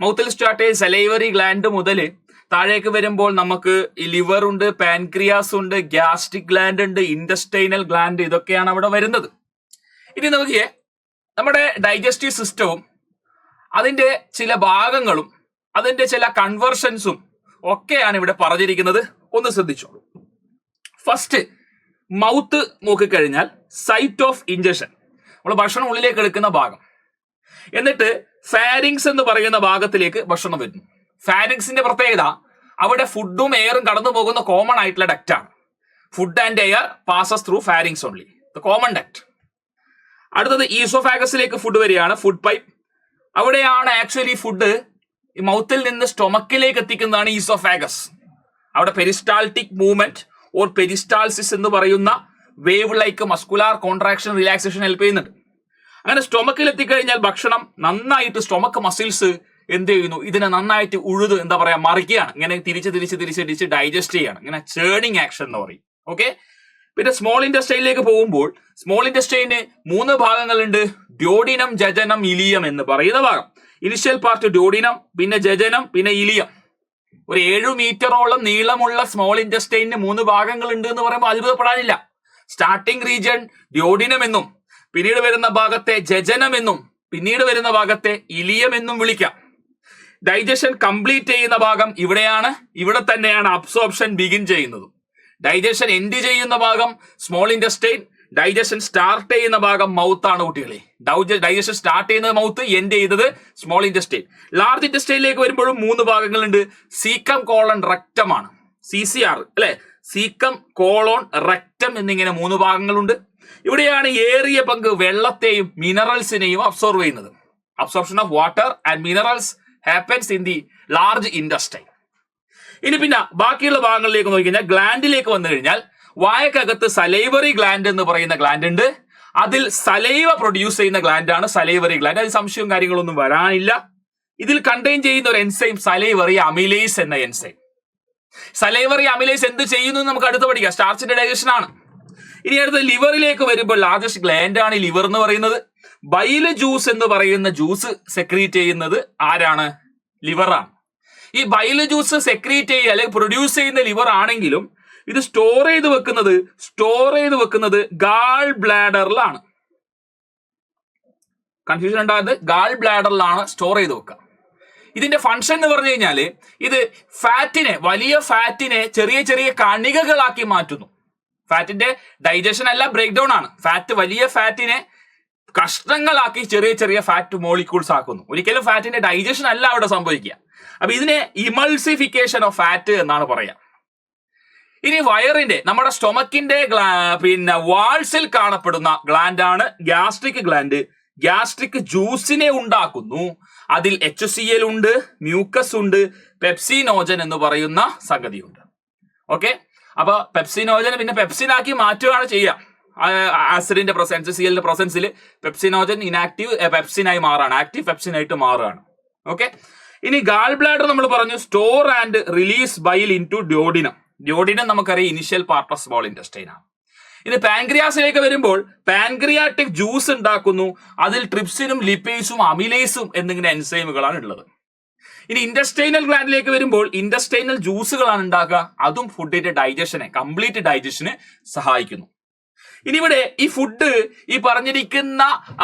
മൗത്തിൽ സ്റ്റാർട്ട് സലൈവറി ഗ്ലാൻഡ് മുതൽ താഴേക്ക് വരുമ്പോൾ നമുക്ക് ലിവർ ഉണ്ട്, പാൻക്രിയാസ് ഉണ്ട്, ഗ്യാസ്ട്രിക് ഗ്ലാൻഡ് ഉണ്ട്, ഇൻഡസ്റ്റൈനൽ ഗ്ലാൻഡ്, ഇതൊക്കെയാണ് അവിടെ വരുന്നത്. ഇനി നോക്കിയേ, നമ്മുടെ ഡൈജസ്റ്റീവ് സിസ്റ്റവും അതിന്റെ ചില ഭാഗങ്ങളും അതിന്റെ ചില കൺവേർഷൻസും ഒക്കെയാണ് ഇവിടെ പറഞ്ഞിരിക്കുന്നത്. ഒന്ന് ശ്രദ്ധിച്ചോളൂ. ഫസ്റ്റ്, മൗത്ത് നോക്കിക്കഴിഞ്ഞാൽ സൈറ്റ് ഓഫ് ഇഞ്ചക്ഷൻ, നമ്മൾ ഭക്ഷണം ഉള്ളിലേക്ക് എടുക്കുന്ന ഭാഗം. എന്നിട്ട് ഫാരിങ്സ് എന്ന് പറയുന്ന ഭാഗത്തിലേക്ക് ഭക്ഷണം വരുന്നു. ഫാരിങ്സിന്റെ പ്രത്യേകത, അവിടെ ഫുഡും എയറും കടന്നു പോകുന്ന കോമൺ ആയിട്ടുള്ള ഡക്റ്റാണ്. Food and air passes through pharynx only, the common duct. അടുത്തത് ഈസോഫാഗസിലേക്ക് ഫുഡ് വരികയാണ്, ഫുഡ് പൈപ്പ്. അവിടെയാണ് ആക്ച്വലി ഫുഡ് മൗത്തിൽ നിന്ന് സ്റ്റൊമക്കിലേക്ക് എത്തിക്കുന്നതാണ് ഈസോഫാഗസ്. അവിടെ പെരിസ്റ്റാൾട്ടിക് മൂവ്മെന്റ് ഓർ പെരിസ്റ്റാൾസിസ് എന്ന് പറയുന്ന wave like muscular contraction relaxation help ചെയ്യുന്നുണ്ട്. അങ്ങനെ സ്റ്റൊമക്കിൽ എത്തിക്കഴിഞ്ഞാൽ ഭക്ഷണം നന്നായിട്ട് സ്റ്റൊമക്ക് മസിൽസ് എന്ത് ചെയ്യുന്നു, ഇതിനെ നന്നായിട്ട് ഉഴുത് എന്താ പറയാ മറിക്കുകയാണ്. ഇങ്ങനെ തിരിച്ച് ഡൈജസ്റ്റ് ചെയ്യാണ്. ഇങ്ങനെ ചേണിങ് ആക്ഷൻ എന്ന് പറയും. ഓക്കെ. പിന്നെ സ്മോൾ ഇൻറ്റസ്റ്റൈനിലേക്ക് പോകുമ്പോൾ സ്മോൾ ഇൻറ്റസ്റ്റൈന് 3 ഭാഗങ്ങളുണ്ട്. ഡ്യോഡിനം, ജജനം, ഇലിയം എന്ന് പറയുന്ന ഭാഗം. ഇനിഷ്യൽ പാർട്ട് ഡ്യോഡിനം, പിന്നെ ജജനം, പിന്നെ ഇലിയം. ഒരു 7 മീറ്ററോളം നീളമുള്ള സ്മോൾ ഇൻറ്റസ്റ്റൈനിന് 3 ഭാഗങ്ങളുണ്ട് എന്ന് പറയുമ്പോൾ അത്ഭുതപ്പെടാനില്ല. സ്റ്റാർട്ടിംഗ് റീജിയൻ ഡ്യോഡിനം എന്നും പിന്നീട് വരുന്ന ഭാഗത്തെ ജജനം എന്നും പിന്നീട് വരുന്ന ഭാഗത്തെ ഇലിയം എന്നും വിളിക്കാം. ഡൈജഷൻ കംപ്ലീറ്റ് ചെയ്യുന്ന ഭാഗം ഇവിടെയാണ്. ഇവിടെ തന്നെയാണ് അബ്സോർപ്ഷൻ ബിഗിൻ ചെയ്യുന്നതും. ഡൈജഷൻ എൻഡ് ചെയ്യുന്ന ഭാഗം സ്മോൾ ഇൻറ്റസ്റ്റൈൻ, ഡൈജഷൻ സ്റ്റാർട്ട് ചെയ്യുന്ന ഭാഗം മൗത്ത് ആണ് കുട്ടികളെ. ഡൈജഷൻ സ്റ്റാർട്ട് ചെയ്യുന്നത് മൗത്ത്, എൻഡ് ചെയ്തത് സ്മോൾ ഇൻറ്റസ്റ്റൈൻ. ലാർജ് ഇൻറ്റസ്റ്റൈനിലേക്ക് വരുമ്പോഴും 3 ഭാഗങ്ങളുണ്ട്. സീക്കം, കോളൺ, റെക്റ്റം ആണ്. CCR അല്ലെ, സീക്കം, കോളോൺ, റെക്റ്റം എന്നിങ്ങനെ 3 ഭാഗങ്ങളുണ്ട്. ഇവിടെയാണ് ഏറിയ പങ്ക് വെള്ളത്തെയും മിനറൽസിനെയും അബ്സോർവ് ചെയ്യുന്നത്. Absorption of water and minerals happens in the large intestine. ഇനി പിന്നെ ബാക്കിയുള്ള ഭാഗങ്ങളിലേക്ക് നോക്കിക്കഴിഞ്ഞാൽ ഗ്ലാൻഡിലേക്ക് വന്നു കഴിഞ്ഞാൽ വായക്കകത്ത് സലൈവറി ഗ്ലാൻഡ് എന്ന് പറയുന്ന ഗ്ലാൻഡ് ഉണ്ട്. അതിൽ സലൈവ പ്രൊഡ്യൂസ് ചെയ്യുന്ന ഗ്ലാൻഡാണ് സലൈവറി ഗ്ലാൻഡ്. അതിൽ സംശയവും കാര്യങ്ങളൊന്നും വരാനില്ല. ഇതിൽ കണ്ടെയ്ൻ ചെയ്യുന്ന ഒരു എൻസൈം സലൈവറി അമിലേസ് എന്ന എൻസൈം. സലൈവറി അമിലേസ് എന്ത് ചെയ്യുന്നു നമുക്ക് അടുത്ത് പഠിക്കാം. സ്റ്റാർച്ചിന്റെ ഡൈജഷൻ ആണ്. ഇനി അടുത്ത ലിവറിലേക്ക് വരുമ്പോൾ ലാർജസ്റ്റ് ഗ്ലാൻഡ് ആണ് ലിവർ എന്ന് പറയുന്നത്. ബൈല് ജ്യൂസ് എന്ന് പറയുന്ന ജ്യൂസ് സെക്രീറ്റ് ചെയ്യുന്നത് ആരാണ്? ലിവറാണ്. ഈ ബൈല് ജ്യൂസ് സെക്രീറ്റ് ചെയ്യുക അല്ലെങ്കിൽ പ്രൊഡ്യൂസ് ചെയ്യുന്ന ലിവർ ആണെങ്കിലും ഇത് സ്റ്റോർ ചെയ്ത് വെക്കുന്നത് ഗാൾ ബ്ലാഡറിലാണ്. കൺഫ്യൂഷൻ ഉണ്ടാകുന്നത്, ഗാൾ ബ്ലാഡറിലാണ് സ്റ്റോർ ചെയ്ത് വെക്കുക. ഇതിന്റെ ഫംഗ്ഷൻ എന്ന് പറഞ്ഞു കഴിഞ്ഞാല് ഇത് ഫാറ്റിനെ, വലിയ ഫാറ്റിനെ ചെറിയ ചെറിയ കണികകളാക്കി മാറ്റുന്നു. ഫാറ്റിന്റെ ഡൈജഷൻ അല്ല, ബ്രേക്ക് ഡൗൺ ആണ്. വലിയ ഫാറ്റിനെ കഷ്ണങ്ങളാക്കി ചെറിയ ചെറിയ ഫാറ്റ് മോളിക്യൂൾസ് ആക്കുന്നു. ഒരിക്കലും ഫാറ്റിന്റെ ഡൈജഷൻ അല്ല അവിടെ സംഭവിക്കുക. അപ്പൊ ഇതിനെ ഇമൾസിഫിക്കേഷൻ ഓഫ് ഫാറ്റ് എന്നാണ് പറയാ. ഇനി വയറിന്റെ, നമ്മുടെ സ്റ്റൊമക്കിന്റെ പിന്നെ വാൾസിൽ കാണപ്പെടുന്ന ഗ്ലാൻഡ് ആണ് ഗ്യാസ്ട്രിക് ഗ്ലാൻഡ്. ഗ്യാസ്ട്രിക് ജ്യൂസിനെ ഉണ്ടാക്കുന്നു. അതിൽ HCl ഉണ്ട്, മ്യൂക്കസ് ഉണ്ട്, പെപ്സിനോജൻ എന്ന് പറയുന്ന സംഗതിയുണ്ട്. ഓക്കെ. അപ്പൊ പെപ്സിനോജൻ പിന്നെ പെപ്സിനാക്കി മാറ്റുകയാണ് ചെയ്യുക. ആസിഡിന്റെ പ്രസൻസ്, CL പ്രസൻസിൽ പെപ്സിനോജൻ ഇനാക്റ്റീവ് പെപ്സിനായി മാറാണ്, ആക്റ്റീവ് പെപ്സിനായിട്ട് മാറുകയാണ്. ഓക്കെ. ഇനി ഗാൾ ബ്ലാഡർ നമ്മൾ പറഞ്ഞു store and release bile into duodenum. Duodenum നമുക്കറിയാം initial part of small intestine ആണ്. ഇനി പാൻക്രിയാസിലേക്ക് വരുമ്പോൾ പാൻക്രിയാറ്റിക് ജ്യൂസ് ഉണ്ടാക്കുന്നു. അതിൽ ട്രിപ്സിനും ലിപ്പേസും അമിലേസും എന്നിങ്ങനെ എൻസൈമുകളാണ് ഉള്ളത്. ഇനി ഇൻറ്റസ്റ്റൈനൽ ഗ്ലാൻഡിലേക്ക് വരുമ്പോൾ ഇൻറ്റസ്റ്റൈനൽ ജ്യൂസുകളാണ് ഉണ്ടാക്കുക. അതും ഫുഡിന്റെ ഡൈജഷനെ, കംപ്ലീറ്റ് ഡൈജഷന് സഹായിക്കുന്നു. ഇനി ഇവിടെ ഈ ഫുഡ് ഈ പറഞ്ഞിരിക്കുന്ന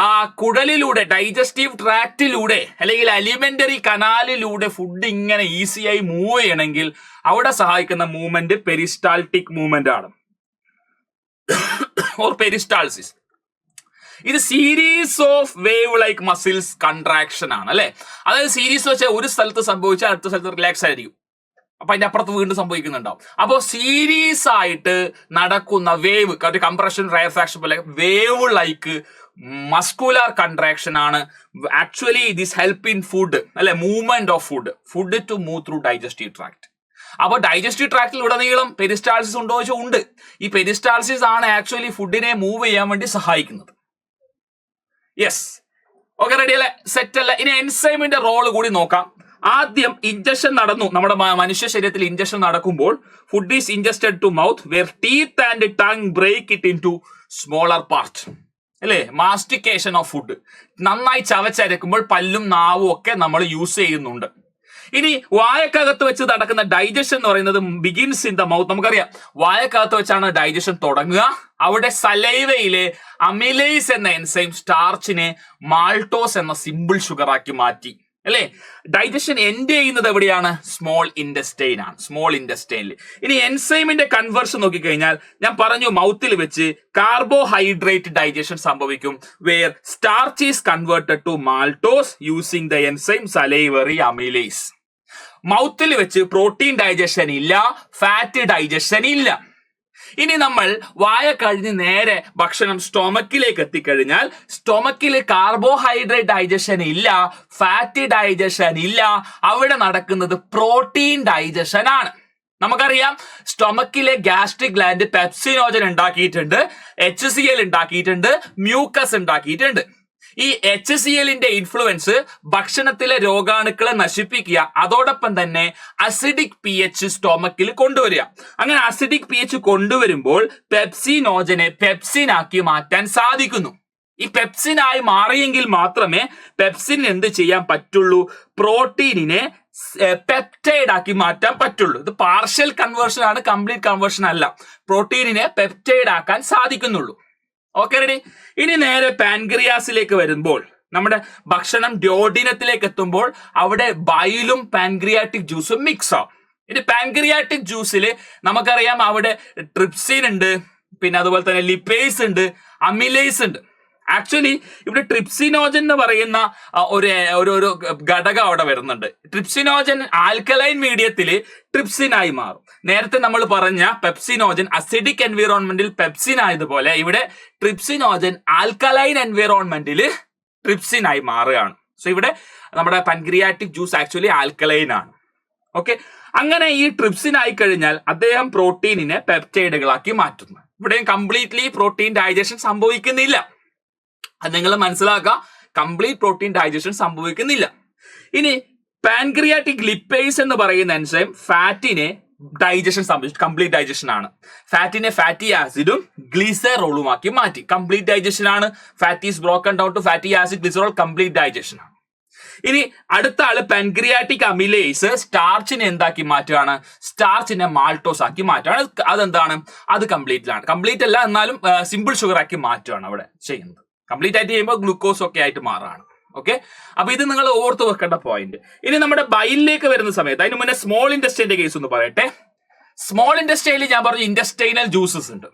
കുടലിലൂടെ, ഡൈജസ്റ്റീവ് ട്രാക്റ്റിലൂടെ അല്ലെങ്കിൽ അലിമെന്ററി കനാലിലൂടെ ഫുഡ് ഇങ്ങനെ ഈസിയായി മൂവ് ചെയ്യണമെങ്കിൽ അവിടെ സഹായിക്കുന്ന മൂവ്മെന്റ് പെരിസ്റ്റാൾട്ടിക് മൂവ്മെന്റ് ആണ്, ഓർ പെരിസ്റ്റാൾസിസ്. ഇത് series of wave like muscles contraction ആണ് അല്ലെ. അതായത് സീരീസ് വെച്ചാൽ ഒരു സ്ഥലത്ത് സംഭവിച്ചാൽ അടുത്ത സ്ഥലത്ത് റിലാക്സ് ആയിരിക്കും. അപ്പൊ അതിന്റെ അപ്പുറത്ത് വീണ്ടും സംഭവിക്കുന്നുണ്ടാവും. അപ്പോൾ സീരീസ് ആയിട്ട് നടക്കുന്ന വേവ്, കംപ്രഷൻ, റയർഫാക്ഷൻ പോലെ വേവ് ലൈക്ക് മസ്കുലാർ കൺട്രാക്ഷൻ ആണ്. Actually this help in food അല്ലെ, movement of food to move through digestive tract. അപ്പൊ ഡൈജസ്റ്റീവ് ട്രാക്റ്റിൽ ഉടനീളം പെരിസ്റ്റാൾസിസ് ഉണ്ടോ എന്ന് ചോദിച്ചാൽ ഉണ്ട്. ഈ പെരിസ്റ്റാൾസിസ് ആണ് ആക്ച്വലി ഫുഡിനെ മൂവ് ചെയ്യാൻ വേണ്ടി സഹായിക്കുന്നത്. യെസ്, ഓക്കെ, റെഡി അല്ലേ, സെറ്റ് അല്ലേ. ഇനി എൻസൈമിന്റെ റോള് കൂടി നോക്കാം. ആദ്യം ഇൻജക്ഷൻ നടന്നു. നമ്മുടെ മനുഷ്യ ശരീരത്തിൽ ഇൻജക്ഷൻ നടക്കുമ്പോൾ food is ingested to mouth where teeth and tongue break it into smaller part അല്ലേ. മാസ്റ്റിക്കേഷൻ ഓഫ് ഫുഡ്, നന്നായി ചവച്ചരക്കുമ്പോൾ പല്ലും നാവും ഒക്കെ നമ്മൾ യൂസ് ചെയ്യുന്നുണ്ട്. ഇനി വായക്കകത്ത് വെച്ച് നടക്കുന്ന ഡൈജഷൻ എന്ന് പറയുന്നത് ബിഗിൻസ് ഇൻ ദ മൗത്ത്. നമുക്കറിയാം വായക്കകത്ത് വെച്ചാണ് ഡൈജഷൻ തുടങ്ങുക. അവിടെ സലൈവയിലെ അമിലേസ് എന്ന എൻസൈം സ്റ്റാർച്ചിനെ മാൾട്ടോസ് എന്ന സിമ്പിൾ ഷുഗർ ആക്കി മാറ്റി. അല്ലേ? ഡൈജഷൻ എൻഡ് ചെയ്യുന്നത് എവിടെയാണ്? സ്മോൾ ഇൻഡസ്റ്റൈൻ ആണ്, സ്മോൾ ഇൻഡസ്റ്റൈനിൽ. ഇനി എൻസൈമിന്റെ കൺവേർഷൻ നോക്കിക്കഴിഞ്ഞാൽ ഞാൻ പറഞ്ഞു മൗത്തിൽ വെച്ച് കാർബോഹൈഡ്രേറ്റ് ഡൈജഷൻ സംഭവിക്കും, where starch is converted to maltose using the enzyme salivary amylase. മൗത്തിൽ വെച്ച് പ്രോട്ടീൻ ഡൈജഷൻ ഇല്ല, ഫാറ്റ് ഡൈജഷൻ ഇല്ല. ഇനി നമ്മൾ വായ കഴിഞ്ഞ് നേരെ ഭക്ഷണം സ്റ്റൊമക്കിലേക്ക് എത്തിക്കഴിഞ്ഞാൽ സ്റ്റൊമക്കിൽ കാർബോഹൈഡ്രേറ്റ് ഡൈജഷൻ ഇല്ല, ഫാറ്റ് ഡൈജഷൻ ഇല്ല, അവിടെ നടക്കുന്നത് പ്രോട്ടീൻ ഡൈജഷൻ ആണ്. നമുക്കറിയാം സ്റ്റൊമക്കിലെ ഗ്യാസ്ട്രിക് ഗ്ലാൻഡ് പെപ്സിനോജൻ ഉണ്ടാക്കിയിട്ടുണ്ട്, HCl ഉണ്ടാക്കിയിട്ടുണ്ട്, മ്യൂക്കസ് ഉണ്ടാക്കിയിട്ടുണ്ട്. ഈ HClന്റെ ഇൻഫ്ലുവൻസ് ഭക്ഷണത്തിലെ രോഗാണുക്കളെ നശിപ്പിക്കുക, അതോടൊപ്പം തന്നെ അസിഡിക് pH സ്റ്റൊമക്കിൽ കൊണ്ടുവരിക. അങ്ങനെ അസിഡിക് pH കൊണ്ടുവരുമ്പോൾ പെപ്സിനോജനെ പെപ്സിനാക്കി മാറ്റാൻ സാധിക്കുന്നു. ഈ പെപ്സിനായി മാറിയെങ്കിൽ മാത്രമേ പെപ്സിൻ എന്ത് ചെയ്യാൻ പറ്റുള്ളൂ? പ്രോട്ടീനിനെ പെപ്റ്റൈഡ് ആക്കി മാറ്റാൻ പറ്റുള്ളൂ. ഇത് പാർഷ്യൽ കൺവേർഷൻ ആണ്, കംപ്ലീറ്റ് കൺവേർഷൻ അല്ല. പ്രോട്ടീനിനെ പെപ്റ്റൈഡ് ആക്കാൻ സാധിക്കുന്നുള്ളൂ. Okay, ready? ഇനി നേരെ പാൻക്രിയാസിലേക്ക് വരുമ്പോൾ നമ്മുടെ ഭക്ഷണം ഡ്യോഡിനത്തിലേക്ക് എത്തുമ്പോൾ അവിടെ ബൈലും പാൻക്രിയാറ്റിക് ജ്യൂസും മിക്സ് ആവും. ഇനി പാൻക്രിയാറ്റിക് ജ്യൂസിൽ നമുക്കറിയാം അവിടെ ട്രിപ്സിൻ ഉണ്ട്, പിന്നെ അതുപോലെ തന്നെ ലിപ്പേസ് ഉണ്ട്, അമിലേസ് ഉണ്ട്. ആക്ച്വലി ഇവിടെ ട്രിപ്സിനോജൻ എന്ന് പറയുന്ന ഒരു ഘടകം അവിടെ വരുന്നുണ്ട്. ട്രിപ്സിനോജൻ ആൽക്കലൈൻ മീഡിയത്തിൽ ട്രിപ്സിനായി മാറും. നേരത്തെ നമ്മൾ പറഞ്ഞ പെപ്സിനോജൻ അസിഡിക് എൻവിറോൺമെന്റിൽ പെപ്സിൻ ആയതുപോലെ ഇവിടെ ട്രിപ്സിനോജൻ ആൽക്കലൈൻ എൻവിറോൺമെന്റിൽ ട്രിപ്സിനായി മാറുകയാണ്. സോ ഇവിടെ നമ്മുടെ പൻക്രിയാറ്റിക് ജ്യൂസ് ആക്ച്വലി ആൽക്കലൈൻ ആണ്. ഓക്കെ, അങ്ങനെ ഈ ട്രിപ്സിൻ ആയി കഴിഞ്ഞാൽ അദ്ദേഹം പ്രോട്ടീനിനെ പെപ്റ്റൈഡുകളാക്കി മാറ്റുന്നു. ഇവിടെയും കംപ്ലീറ്റ്ലി പ്രോട്ടീൻ ഡൈജഷൻ സംഭവിക്കുന്നില്ല. അത് നിങ്ങൾ മനസ്സിലാക്കുക, കംപ്ലീറ്റ് പ്രോട്ടീൻ ഡൈജഷൻ സംഭവിക്കുന്നില്ല. ഇനി പാൻക്രിയാറ്റിക് ലിപ്പേസ് എന്ന് പറയുന്ന എൻസൈം ഫാറ്റിനെ ഡൈജഷൻ സംഭവിച്ചു, കംപ്ലീറ്റ് ഡൈജഷൻ ആണ്. ഫാറ്റിനെ ഫാറ്റി ആസിഡും ഗ്ലിസറോളുമാക്കി മാറ്റി, കംപ്ലീറ്റ് ഡൈജഷൻ ആണ്. Fat is broken down to fatty acid, glycerol, complete digestion ആണ്. ഇനി അടുത്ത ആള് പാൻക്രിയാറ്റിക് അമിലേസ് സ്റ്റാർച്ചിനെ എന്താക്കി മാറ്റുകയാണ്? സ്റ്റാർച്ചിനെ മാൾട്ടോസ് ആക്കി മാറ്റുകയാണ്. അതെന്താണ്? അത് കംപ്ലീറ്റിലാണ്, കംപ്ലീറ്റ് അല്ല എന്നാലും സിമ്പിൾ ഷുഗർ ആക്കി മാറ്റുകയാണ് അവിടെ ചെയ്യുന്നത്. കംപ്ലീറ്റ് ആയിട്ട് ചെയ്യുമ്പോൾ ഗ്ലൂക്കോസ് ഒക്കെ ആയിട്ട് മാറാണ്. ഓക്കെ, അപ്പൊ ഇത് നിങ്ങൾ ഓർത്ത് വെക്കേണ്ട പോയിന്റ്. ഇനി നമ്മുടെ ബൈലിലേക്ക് വരുന്ന സമയത്ത് അതിന് മുന്നേ സ്മോൾ ഇൻഡസ്റ്റൈന്റെ കേസ് ഒന്ന് പറയട്ടെ. സ്മോൾ ഇൻഡസ്റ്റൈനിൽ ഞാൻ പറഞ്ഞു ഇൻഡസ്റ്റൈനൽ ജ്യൂസസ് ഉണ്ട്.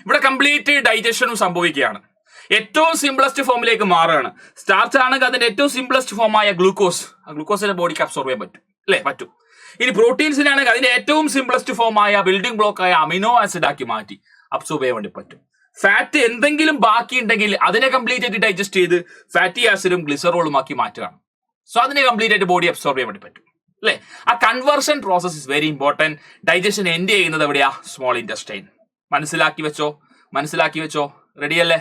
ഇവിടെ കംപ്ലീറ്റ് ഡൈജഷനും സംഭവിക്കുകയാണ്. ഏറ്റവും സിംപ്ലസ്റ്റ് ഫോമിലേക്ക് മാറുകയാണ്. സ്റ്റാർച്ച് ആണെങ്കിൽ അതിന്റെ ഏറ്റവും സിംപ്ലസ്റ്റ് ഫോമായ ഗ്ലൂക്കോസ്, ഗ്ലൂക്കോസിന്റെ ബോഡിക്ക് അബ്സോർവ് ചെയ്യാൻ പറ്റും, അല്ലേ? പറ്റും. ഇനി പ്രോട്ടീൻസിനാണെങ്കിൽ അതിന്റെ ഏറ്റവും സിംപ്ലസ്റ്റ് ഫോമായ ബിൽഡിംഗ് ബ്ലോക്ക് ആയ അമിനോ ആസിഡ് ആക്കി മാറ്റി അബ്സോർവ് ചെയ്യാൻ വേണ്ടി പറ്റും. ഫാറ്റ് എന്തെങ്കിലും ബാക്കി ഉണ്ടെങ്കിൽ അതിനെ കംപ്ലീറ്റ് ആയിട്ട് ഡൈജസ്റ്റ് ചെയ്ത് ഫാറ്റി ആസിഡും ഗ്ലിസറോളും ആക്കി മാറ്റുകയാണ്. സോ അതിനെ കംപ്ലീറ്റ് ആയിട്ട് ബോഡി അബ്സോർവ് ചെയ്യാൻ വേണ്ടി പറ്റും, അല്ലേ? ആ conversion process is very important. Digestion end ചെയ്യുന്നത് എവിടെയാ? Small intestine. മനസ്സിലാക്കി വെച്ചോ. റെഡിയല്ലേ?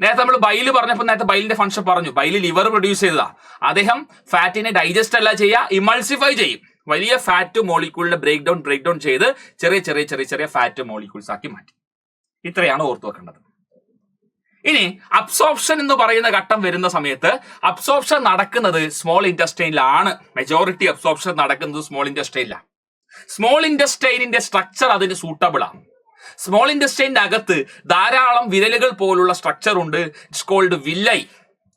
നേരത്തെ നമ്മൾ ബൈല് പറഞ്ഞപ്പോൾ നേരത്തെ ബൈലിന്റെ ഫംഗ്ഷൻ പറഞ്ഞു. ബൈല് ലിവർ പ്രൊഡ്യൂസ് ചെയ്തതാ. അദ്ദേഹം ഫാറ്റിനെ ഡൈജസ്റ്റ് അല്ല ചെയ്യുക, ഇമൾസിഫൈ ചെയ്യും. വലിയ ഫാറ്റ് മോളിക്യൂളിനെ ബ്രേക്ക് ഡൗൺ ചെയ്ത് ചെറിയ ഫാറ്റ് മോളിക്യൂൾസ് ആക്കി മാറ്റി. ഇത്രയാണ് ഓർത്തു വെക്കേണ്ടത്. ഇനി അബ്സോർപ്ഷൻ എന്ന് പറയുന്ന ഘട്ടം വരുന്ന സമയത്ത് അബ്സോർപ്ഷൻ നടക്കുന്നത് സ്മോൾ ഇൻറ്റസ്റ്റൈനിലാണ്. മെജോറിറ്റി അബ്സോർപ്ഷൻ നടക്കുന്നത് സ്മോൾ ഇൻറ്റസ്റ്റൈനിലാണ്. സ്മോൾ ഇൻറ്റസ്റ്റൈനിന്റെ സ്ട്രക്ചർ അതിന് സൂട്ടബിൾ ആണ്. സ്മോൾ ഇൻറ്റസ്റ്റൈനിന്റെ അകത്ത് ധാരാളം വിരലുകൾ പോലുള്ള സ്ട്രക്ചർ ഉണ്ട്. ഇറ്റ്സ് കോൾഡ് വില്ലൈ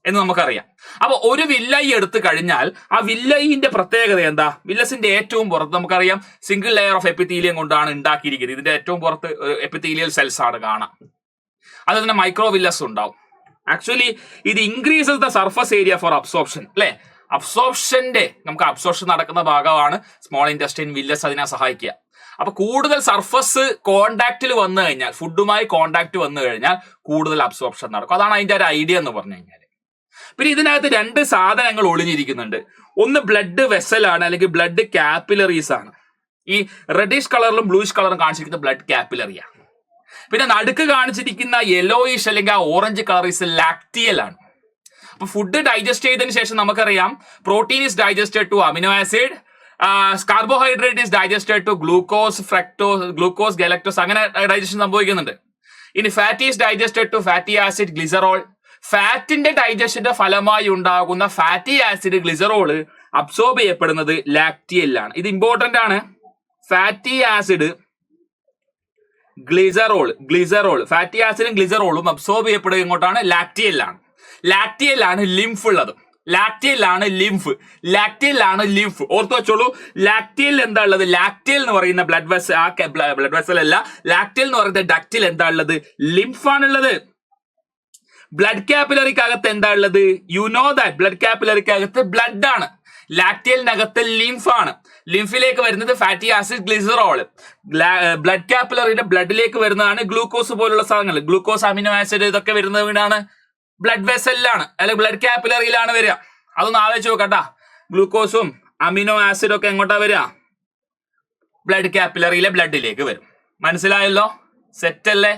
എന്ന് നമുക്കറിയാം. അപ്പൊ ഒരു വില്ലൈ എടുത്തു കഴിഞ്ഞാൽ ആ വില്ലൈന്റെ പ്രത്യേകത എന്താ? വില്ലസിന്റെ ഏറ്റവും പുറത്ത് നമുക്കറിയാം സിംഗിൾ ലെയർ ഓഫ് എപ്പിത്തീലിയം കൊണ്ടാണ് ഉണ്ടാക്കിയിരിക്കുന്നത്. ഇതിന്റെ ഏറ്റവും പുറത്ത് എപ്പിത്തീലിയൽ സെൽസ് ആണ് കാണാം. അത് തന്നെ മൈക്രോ വില്ലസ് ഉണ്ടാവും. ആക്ച്വലി ഇത് increases the surface area four absorption, അല്ലെ? നമുക്ക് അബ്സോർപ്ഷൻ നടക്കുന്ന ഭാഗമാണ് സ്മോൾ ഇൻറ്റസ്റ്റൈൻ. വില്ലസ് അതിനെ സഹായിക്കുക. അപ്പൊ കൂടുതൽ സർഫസ് കോണ്ടാക്റ്റിൽ വന്നു കഴിഞ്ഞാൽ, ഫുഡുമായി കോണ്ടാക്ട് വന്നു കഴിഞ്ഞാൽ കൂടുതൽ അബ്സോർപ്ഷൻ നടക്കും. അതാണ് അതിന്റെ ഒരു ഐഡിയ എന്ന് പറഞ്ഞു കഴിഞ്ഞാൽ. പിന്നെ ഇതിനകത്ത് രണ്ട് സാധനങ്ങൾ ഒളിഞ്ഞിരിക്കുന്നുണ്ട്. ഒന്ന് ബ്ലഡ് വെസൽ ആണ്, അല്ലെങ്കിൽ ബ്ലഡ് കാപ്പിലറീസ് ആണ്. ഈ റെഡിഷ് കളറിലും ബ്ലൂയിഷ് കളറും കാണിച്ചിരിക്കുന്ന ബ്ലഡ് കാപ്പിലറിയാണ്. പിന്നെ നടുക്ക് കാണിച്ചിരിക്കുന്ന യെല്ലോയിഷ് അല്ലെങ്കിൽ ആ ഓറഞ്ച് കളറീസ് ലാക്റ്റിയൽ ആണ്. അപ്പൊ ഫുഡ് ഡൈജസ്റ്റ് ചെയ്തതിനു ശേഷം നമുക്കറിയാം protein is digested to amino acid, carbohydrate is digested to glucose galactose, അങ്ങനെ ഡൈജഷൻ സംഭവിക്കുന്നുണ്ട്. ഇനി fat is digested to fatty acid, glycerol. ഫാറ്റിന്റെ ഡൈജഷന്റെ ഫലമായി ഉണ്ടാകുന്ന ഫാറ്റി ആസിഡ്, ഗ്ലിസറോള് അബ്സോർബ് ചെയ്യപ്പെടുന്നത് ലാക്റ്റിയലാണ്. ഇത് ഇമ്പോർട്ടന്റ് ആണ്. ഫാറ്റി ആസിഡ്, ഗ്ലിസറോൾ, ഫാറ്റി ആസിഡും ഗ്ലിസറോളും അബ്സോർബ് ചെയ്യപ്പെടുക ഇങ്ങോട്ടാണ് ലാക്റ്റിയലാണ്. ലിംഫ് ഉള്ളത്. ലാക്റ്റിയലാണ് ലിംഫ്. ഓർത്ത് വെച്ചോളൂ, ലാക്റ്റിയൽ എന്താ ഉള്ളത്? ലാക്റ്റിയൽ എന്ന് പറയുന്ന ബ്ലഡ് വെസൽ അല്ല, ലാക്റ്റിയൽ എന്ന് പറയുന്ന ഡക്റ്റിൽ എന്താ ഉള്ളത്? ലിംഫാണുള്ളത്. ബ്ലഡ് കാപ്പിലറിക്കകത്ത് എന്താ ഉള്ളത്? യു നോ ദാറ്റ് ബ്ലഡ് കാപ്പിലറിക്കകത്ത് ബ്ലഡ് ആണ്. ലാക്റ്റിയലിനകത്ത് ലിംഫാണ്. ലിംഫിലേക്ക് വരുന്നത് ഫാറ്റി ആസിഡ്, ഗ്ലിസറോൾ. ബ്ലഡ് കാപ്പിലറിയുടെ ബ്ലഡിലേക്ക് വരുന്നതാണ് ഗ്ലൂക്കോസ് പോലുള്ള സാധനങ്ങൾ. ഗ്ലൂക്കോസ്, അമിനോ ആസിഡ് ഇതൊക്കെ വരുന്നത് വീടാണ് ബ്ലഡ് വെസലിലാണ്, അല്ലെങ്കിൽ ബ്ലഡ് കാപ്പിലറിയിലാണ് വരിക. അതൊന്ന് ആലോചിച്ച് നോക്കട്ടാ. ഗ്ലൂക്കോസും അമിനോ ആസിഡും ഒക്കെ എങ്ങോട്ടാ വരിക? ബ്ലഡ് കാപ്പിലറിയിലെ ബ്ലഡിലേക്ക് വരും. മനസ്സിലായല്ലോ? സെറ്റ് അല്ലേ?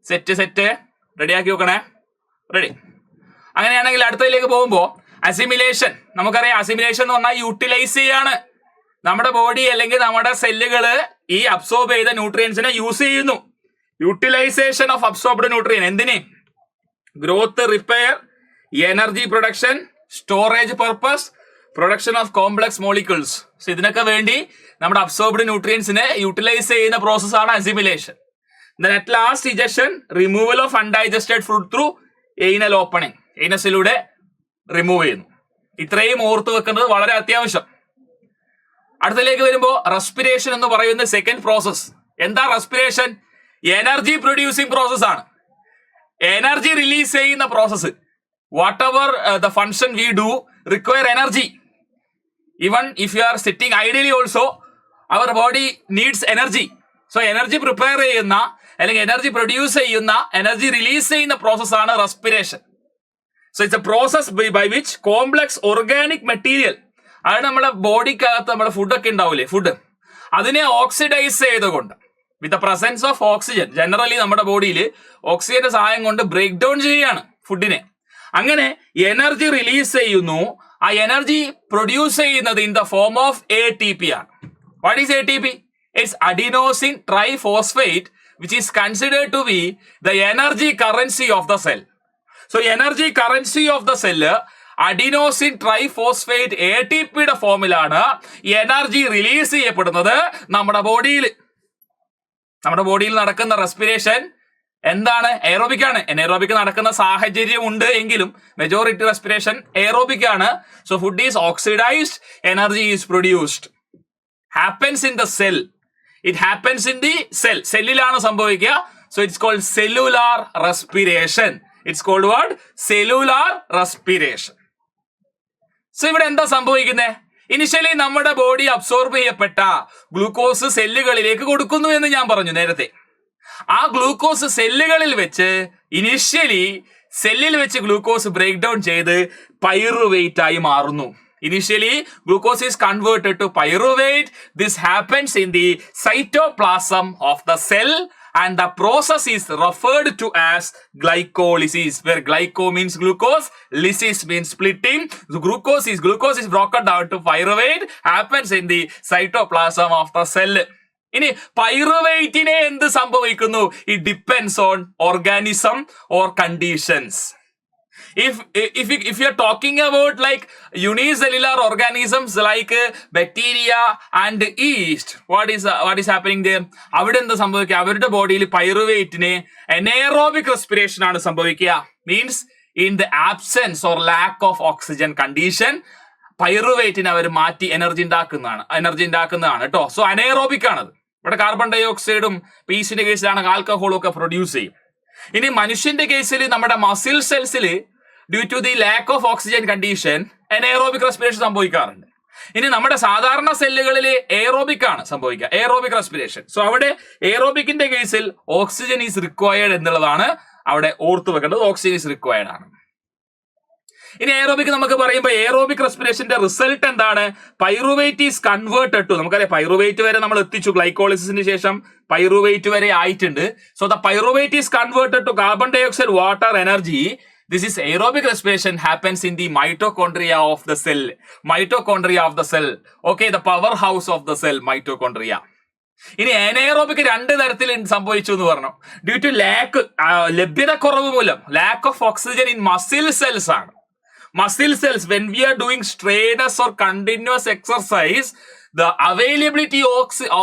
സെറ്റ് റെഡിയാക്കി നോക്കണേ. റെഡി. അങ്ങനെയാണെങ്കിൽ അടുത്തതിലേക്ക് പോകുമ്പോൾ അസിമിലേഷൻ. നമുക്കറിയാം, അസിമിലേഷൻ എന്ന് പറഞ്ഞാൽ യൂട്ടിലൈസ് ചെയ്യാണ്. നമ്മുടെ ബോഡി അല്ലെങ്കിൽ നമ്മുടെ സെല്ലുകള് ഈ അബ്സോർബ് ചെയ്ത ന്യൂട്രിയൻസിനെ യൂസ് ചെയ്യുന്നു. യൂട്ടിലൈസേഷൻ ഓഫ് അബ്സോർബ്ഡ് ന്യൂട്രിയൻ എന്തിന്? Growth, repair, energy production, storage purpose, production of complex molecules. ഇതിനൊക്കെ വേണ്ടി നമ്മുടെ അബ്സോർബ്ഡ് ന്യൂട്രിയൻസിനെ യൂട്ടിലൈസ് ചെയ്യുന്ന പ്രോസസ്സാണ് assimilation. Then at last ejection, removal of undigested food through anal opening. ഏനസിലൂടെ റിമൂവ് ചെയ്യുന്നു. ഇത്രയും ഓർത്ത് വെക്കുന്നത് വളരെ അത്യാവശ്യം. അടുത്തതിലേക്ക് വരുമ്പോൾ റെസ്പിറേഷൻ എന്ന് പറയുന്ന സെക്കൻഡ് പ്രോസസ്. എന്താ റെസ്പിറേഷൻ? എനർജി പ്രൊഡ്യൂസിങ് പ്രോസസ് ആണ്. എനർജി റിലീസ് ചെയ്യുന്ന process. Whatever the function we do require energy. Even if you are sitting ideally also our body needs energy. So energy prepare ചെയ്യുന്ന അല്ലെങ്കിൽ energy produce ചെയ്യുന്ന, energy release ചെയ്യുന്ന പ്രോസസ്സാണ് respiration. So it's a process by which complex organic material, അത് നമ്മുടെ ബോഡിക്കകത്ത് നമ്മുടെ ഫുഡൊക്കെ ഉണ്ടാവില്ലേ, ഫുഡ്, അതിനെ ഓക്സിഡൈസ് ചെയ്തുകൊണ്ട് with the presence of oxygen, generally നമ്മുടെ ബോഡിയിൽ ഓക്സിജന്റെ സഹായം കൊണ്ട് ബ്രേക്ക് ഡൗൺ ചെയ്യുകയാണ് ഫുഡിനെ. അങ്ങനെ എനർജി റിലീസ് ചെയ്യുന്നു. ആ എനർജി പ്രൊഡ്യൂസ് ചെയ്യുന്നത് in the form of ATP ആണ്. What is ATP? It's adenosine triphosphate, which is considered to be the energy currency of the cell. So energy currency of the cell, adenosine triphosphate ATPയുടെ ഫോമിലാണ് energy release ചെയ്യപ്പെടുന്നത് നമ്മുടെ ബോഡിയിൽ. നമ്മുടെ ബോഡിയിൽ നടക്കുന്ന respiration എന്താണ്? Aerobic ആണ്. എനേറോബിക് നടക്കുന്ന സാഹചര്യം ഉണ്ട് എങ്കിലും മെജോറിറ്റി റെസ്പിറേഷൻ എയറോബിക് ആണ്. So food is oxidised, energy is produced. happens in the cell. It happens in the cell. സെല്ലിലാണ് സംഭവിക്കുക. So it's called cellular respiration. It's called what? Cellular respiration. So ഇവിടെ എന്താ സംഭവിക്കുന്നത്? Initially നമ്മുടെ body absorb ചെയ്യപ്പെട്ട glucose സെല്ലുകളിലേക്ക് കൊടുക്കുന്നു എന്ന് ഞാൻ പറഞ്ഞു നേരത്തെ. ആ ഗ്ലൂക്കോസ് സെല്ലുകളിൽ വെച്ച് ഇനിഷ്യലി സെല്ലിൽ വെച്ച് ഗ്ലൂക്കോസ് ബ്രേക്ക് ഡൗൺ ചെയ്ത് പൈറുവേറ്റ് ആയി മാറുന്നു. Initially, glucose is converted to pyruvate. This happens in the cytoplasm of the cell, and the process is referred to as glycolysis, where glyco means glucose, lysis means splitting. So glucose is broken down to pyruvate, happens in the cytoplasm of the cell. ഇനി പൈറുവേറ്റിനെ എന്ത് സംഭവിക്കുന്നു? It depends on organism or conditions. If you're talking about like unicellular organisms like bacteria and yeast, what is happening there? അവിടെ എന്താ സംഭവിക്കുക? അവരുടെ ബോഡിയിൽ പൈറുവേറ്റിനെ anaerobic respiration ആണ് സംഭവിക്കുക. Means in the absence or lack of oxygen condition പൈറുവേറ്റിനെ അവർ മാറ്റി എനർജി ഉണ്ടാക്കുന്നതാണ് കേട്ടോ. സോ അനേറോബിക് ആണത്. ഇവിടെ കാർബൺ ഡൈ ഓക്സൈഡും പീസിന്റെ കേസിലാണെങ്കിൽ ആൽക്കഹോളും ഒക്കെ പ്രൊഡ്യൂസ് ചെയ്യും. ഇനി മനുഷ്യന്റെ കേസിൽ നമ്മുടെ മസിൽ സെൽസിൽ due to the lack of oxygen condition anaerobic respiration സംഭവിക്കാറുണ്ട്. ഇനി നമ്മുടെ സാധാരണ സെല്ലുകളിൽ എയറോബിക് ആണ് സംഭവിക്കുക, എയറോബിക് റെസ്പിറേഷൻ. സോ അവിടെ എയറോബിക്കിന്റെ കേസിൽ ഓക്സിജൻ ഈസ് റിക്വയർഡ് എന്നുള്ളതാണ് അവിടെ ഓർത്തു വെക്കേണ്ടത്. ഓക്സിജൻ ഈസ് റിക്വയർഡ് ആണ്. ഇനി എയറോബിക് നമുക്ക് പറയുമ്പോൾ എയറോബിക് റെസ്പിറേഷന്റെ റിസൾട്ട് എന്താണ്? പൈറുവേറ്റ് ഈസ് കൺവേർട്ടഡ് ടു, നമുക്കറിയാം പൈറുവേറ്റ് വരെ നമ്മൾ എത്തിച്ചു, ഗ്ലൈക്കോളിസിന് ശേഷം പൈറുവേറ്റ് വരെ ആയിട്ടുണ്ട്. So the pyruvate is converted to carbon dioxide, water, energy. This is aerobic respiration happens in the mitochondria of the cell. Mitochondria of the cell. Okay, the powerhouse of the cell, mitochondria. ഇനി anaerobic രണ്ട് തരത്തിൽ സംഭവിച്ചു എന്ന് പറഞ്ഞു. Due to ലഭ്യത കുറവ് മൂലം, lakh of oxygen in muscle cells ആണ്. muscle cells, when we are doing strenuous or continuous exercise, the availability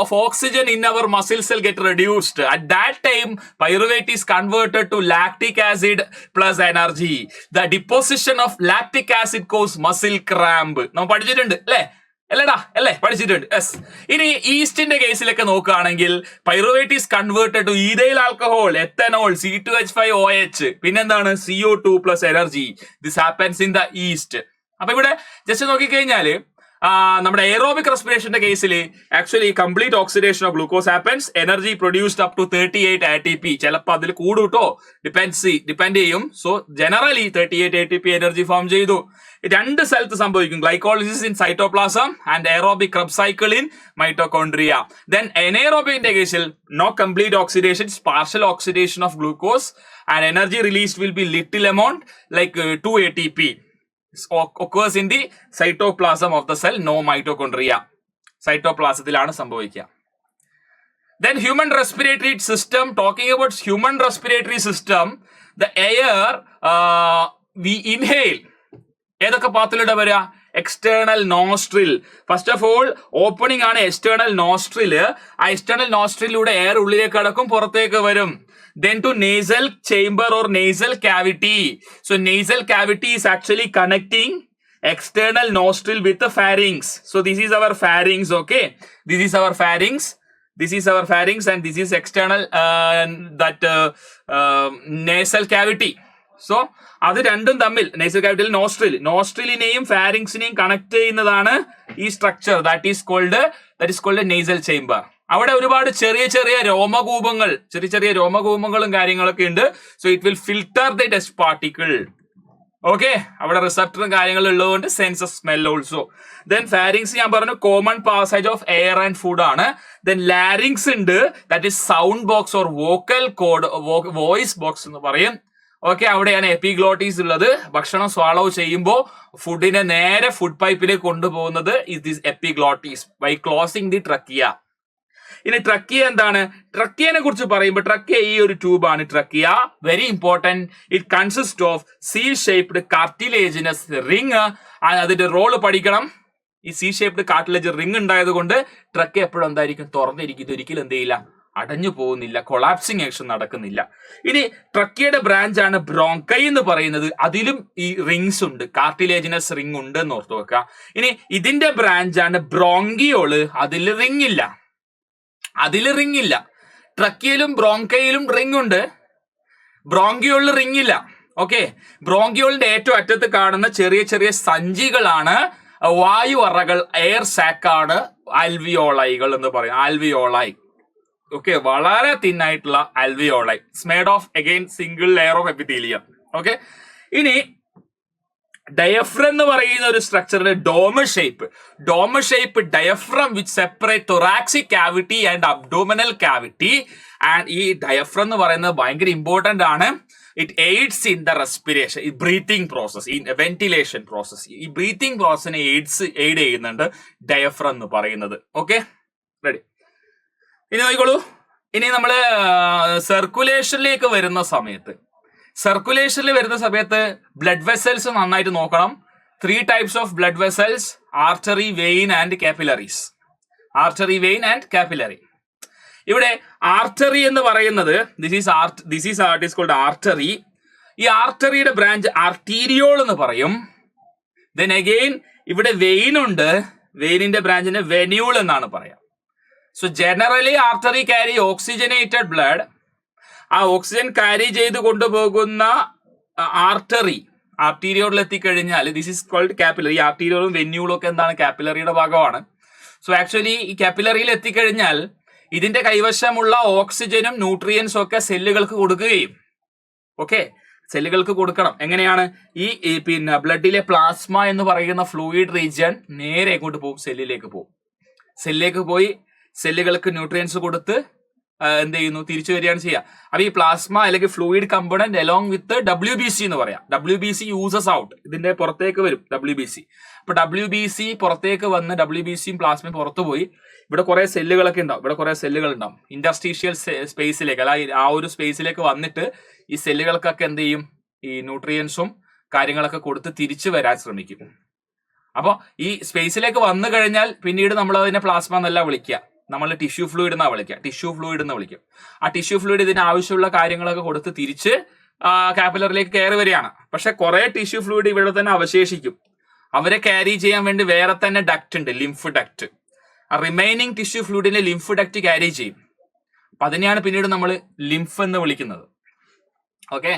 of oxygen in our muscle cell get reduced. At that time, pyruvate is converted to lactic acid plus energy. The deposition of lactic acid causes muscle cramp. നാം പഠിച്ചിട്ടുണ്ട് അല്ലേ? അല്ലടാ അല്ലേ? പഠിച്ചിട്ടുണ്ട്. Yes. ഇനി ഈസ്റ്റിന്റെ കേസിലൊക്കെ നോക്കുകയാണെങ്കിൽ pyruvate is converted to ethyl alcohol, ethanol, C2H5OH, പിന്നെന്താണ് CO2 plus energy. This happens in the yeast. അപ്പൊ ഇവിടെ ജസ്റ്റ് നോക്കിക്കഴിഞ്ഞാല് നമ്മുടെ എയറോബിക് റെസ്പിറേഷന്റെ കേസിൽ actually complete oxidation of glucose happens, energy produced up to 38 ATP. ചിലപ്പോൾ അതിൽ കൂടുട്ടോ, ഡിപ്പെൻഡ് ചെയ്യും. So generally 38 ATP energy form ചെയ്തു. രണ്ട് സ്ഥലത്ത് സംഭവിക്കും, glycolysis in cytoplasm and aerobic Krebs cycle in mitochondria. Then എനേറോബിന്റെ കേസിൽ no complete oxidation, partial oxidation of glucose and energy released will be little amount like 2 ATP. occurs in the cytoplasm of the cell, no mitochondria. സൈറ്റോപ്ലാസത്തിലാണ് സംഭവിക്കുക. Then human respiratory system, talking about human respiratory system, the air we inhale, ഏതൊക്കെ പാത്തിലൂടെ വരിക? External nostril. First of all opening ആണ് external nostril. ആ external നോസ്ട്രിലൂടെ air ഉള്ളിലേക്ക് കടക്കും, പുറത്തേക്ക് വരും. Then to nasal chamber or nasal cavity. So nasal cavity is actually connecting external nostril with the pharynx. So this is our pharynx, okay? This is our pharynx. This is our pharynx and this is external nasal cavity. So അത് രണ്ടും തമ്മിൽ nasal cavity നോസ്ട്രിലിനെയും ഫാരിങ്സിനെയും connect ചെയ്യുന്നതാണ് ഈ structure. That is called nasal chamber. അവിടെ ഒരുപാട് ചെറിയ ചെറിയ രോമകൂപങ്ങളും കാര്യങ്ങളൊക്കെ ഉണ്ട്. So it will filter the dust particle. Okay, അവിടെ റിസപ്റ്ററും കാര്യങ്ങളും ഉള്ളതുകൊണ്ട് sense of smell also. Then pharynx ഞാൻ പറഞ്ഞു common passage of air and food ആണ്. ദെൻ ലാരിങ്സ് ഉണ്ട്, that is sound box or vocal cord, voice box എന്ന് പറയും. ഓക്കെ, അവിടെയാണ് എപ്പിഗ്ലോട്ടീസ് ഉള്ളത്. ഭക്ഷണം സ്വാളോ ചെയ്യുമ്പോൾ ഫുഡിനെ നേരെ ഫുഡ് പൈപ്പിലേക്ക് കൊണ്ടുപോകുന്നത് is this epiglottis by closing the trachea. ഇനി ട്രക്കിയ എന്താണ്? ട്രക്കിയനെ കുറിച്ച് പറയുമ്പോൾ ട്രക്കിയ ഈ ഒരു ട്യൂബാണ് trachea. Very important. It consist of C shaped cartilaginous ring. അതിന്റെ റോള് പഠിക്കണം. ഈ സി ഷേപ്ഡ് കാർട്ടിലേജ് റിങ് ഉണ്ടായത് കൊണ്ട് ട്രക്കിയ എപ്പോഴും എന്തായിരിക്കും? തുറന്നിരിക്കും. ഇതൊരിക്കലും എന്ത് ചെയ്യില്ല, അടഞ്ഞു പോകുന്നില്ല, കൊളാപ്സിങ് ആക്ഷൻ നടക്കുന്നില്ല. ഇനി ട്രക്കിയയുടെ ബ്രാഞ്ച് ആണ് ബ്രോങ്കൈ എന്ന് പറയുന്നത്. അതിലും ഈ റിങ്സ് ഉണ്ട്, കാർട്ടിലേജിനസ് റിങ് ഉണ്ട് എന്ന് ഓർത്ത് വെക്കുക. ഇനി ഇതിന്റെ ബ്രാഞ്ച് ആണ് ബ്രോങ്കിയോള്. അതിൽ റിങ് ഇല്ല. ട്രക്കിയയിലും ബ്രോങ്കയിലും റിങ് ഉണ്ട്, ബ്രോങ്കിയോളിൽ റിങ് ഇല്ല. ഓക്കെ, ബ്രോങ്കിയോളിന്റെ ഏറ്റവും അറ്റത്ത് കാണുന്ന ചെറിയ ചെറിയ സഞ്ചികളാണ് വായു അറകൾ, എയർ സാക്കാണ് ആൽവിയോളൈകൾ എന്ന് പറയും. ആൽവിയോളൈ. ഓക്കെ, വളരെ തിന്നായിട്ടുള്ള alveoli. Is made of again single layer of epithelium. Okay, ഇനി ഡയഫ്രം എന്ന് പറയുന്ന ഒരു സ്ട്രക്ചറിന്റെ dome shape diaphragm which separate thoracic cavity and abdominal cavity. And ഈ ഡയഫ്രം എന്ന് പറയുന്നത് ഭയങ്കര ഇമ്പോർട്ടന്റ് ആണ്. It aids in the respiration, ഈ ബ്രീത്തിങ് പ്രോസസ്, ഈ വെന്റിലേഷൻ പ്രോസസ്. ഈ ബ്രീത്തിങ് പ്രോസസ്സിനെ എയ്ഡ് ചെയ്യുന്നുണ്ട് ഡയഫ്രം എന്ന് പറയുന്നത്. Okay, ready. ഇനി നോക്കിക്കോളൂ. ഇനി നമ്മള് സർക്കുലേഷനിലേക്ക് വരുന്ന സമയത്ത് ബ്ലഡ് വെസൽസ് നന്നായിട്ട് നോക്കണം. 3 types of blood vessels: artery, vein and capillaries. ഇവിടെ ആർട്ടറി എന്ന് പറയുന്നത് ദിസ് ഈസ് കോൾഡ് ആർട്ടറി. ഈ ആർട്ടറിയുടെ ബ്രാഞ്ച് ആർട്ടീരിയോൾ എന്ന് പറയും. ദെൻ അഗെയിൻ ഇവിടെ വെയിൻ ഉണ്ട്, വെയിനിന്റെ ബ്രാഞ്ചിനെ വെന്യൂൾ എന്നാണ് പറയാം. So generally artery carry oxygenated blood. ആ ഓക്സിജൻ ക്യാരി ചെയ്ത് കൊണ്ടുപോകുന്ന ആർട്ടീരിയോളിൽ എത്തിക്കഴിഞ്ഞാൽ ദിസ് ഈസ് കോൾഡ് കാപ്പിലറി. ആർട്ടീരിയോളും വെന്യൂളും ഒക്കെ എന്താണ്? കാപ്പിലറിയുടെ ഭാഗമാണ്. സോ ആക്ച്വലി ഈ കാപ്പിലറിയിൽ എത്തിക്കഴിഞ്ഞാൽ ഇതിന്റെ കൈവശമുള്ള ഓക്സിജനും ന്യൂട്രിയൻസും ഒക്കെ സെല്ലുകൾക്ക് കൊടുക്കുകയും, ഓക്കെ, സെല്ലുകൾക്ക് കൊടുക്കണം. എങ്ങനെയാണ്? ഈ പിന്നെ ബ്ലഡിലെ പ്ലാസ്മ എന്ന് പറയുന്ന ഫ്ലൂയിഡ് റീജിയൻ നേരെ എങ്ങോട്ട് പോകും? സെല്ലിലേക്ക് പോയി സെല്ലുകൾക്ക് ന്യൂട്രിയൻസ് കൊടുത്ത് എന്ത് ചെയ്യുന്നു? തിരിച്ചു വരികയാണ് ചെയ്യുക. അപ്പൊ ഈ പ്ലാസ്മ അല്ലെങ്കിൽ fluid component along with WBC എന്ന് പറയാം. WBC യൂസസ് ഔട്ട്, ഇതിന്റെ പുറത്തേക്ക് വരും WBC. അപ്പൊ WBC പുറത്തേക്ക് വന്ന് WBCയും പ്ലാസ്മയും പുറത്തു പോയി ഇവിടെ കുറെ സെല്ലുകളൊക്കെ ഉണ്ടാവും. ഇൻഡസ്ട്രീഷ്യൽ സ്പേസിലേക്ക്, അല്ല ആ ഒരു സ്പേസിലേക്ക് വന്നിട്ട് ഈ സെല്ലുകൾക്കൊക്കെ എന്ത് ചെയ്യും? ഈ ന്യൂട്രിയൻസും കാര്യങ്ങളൊക്കെ കൊടുത്ത് തിരിച്ചു വരാൻ ശ്രമിക്കും. അപ്പോൾ ഈ സ്പേസിലേക്ക് വന്നു കഴിഞ്ഞാൽ പിന്നീട് നമ്മൾ അതിനെ പ്ലാസ്മ എന്നല്ല വിളിക്കുക, നമ്മൾ ടിഷ്യൂ ഫ്ലൂയിഡ് എന്നാ വിളിക്കുക, ടിഷ്യൂ ഫ്ലൂയിഡ് എന്ന് വിളിക്കും. ആ ടിഷ്യൂ ഫ്ലൂയിഡ് ഇതിന് ആവശ്യമുള്ള കാര്യങ്ങളൊക്കെ കൊടുത്ത് തിരിച്ച് കാപ്പിലറിലേക്ക് കയറി വരികയാണ്. പക്ഷെ കുറെ ടിഷ്യൂ ഫ്ലൂയിഡ് ഇവിടെ തന്നെ അവശേഷിക്കും. അവരെ ക്യാരി ചെയ്യാൻ വേണ്ടി വേറെ തന്നെ ഡക്റ്റ് ഉണ്ട്, ലിംഫ് ഡക്റ്റ്. ആ റിമൈനിങ് ടിഷ്യൂ ഫ്ലൂയിഡിനെ ലിംഫ് ഡക്റ്റ് ക്യാരി ചെയ്യും. അപ്പൊ അതിനെയാണ് പിന്നീട് നമ്മൾ ലിംഫ് എന്ന് വിളിക്കുന്നത്. ഓക്കെ,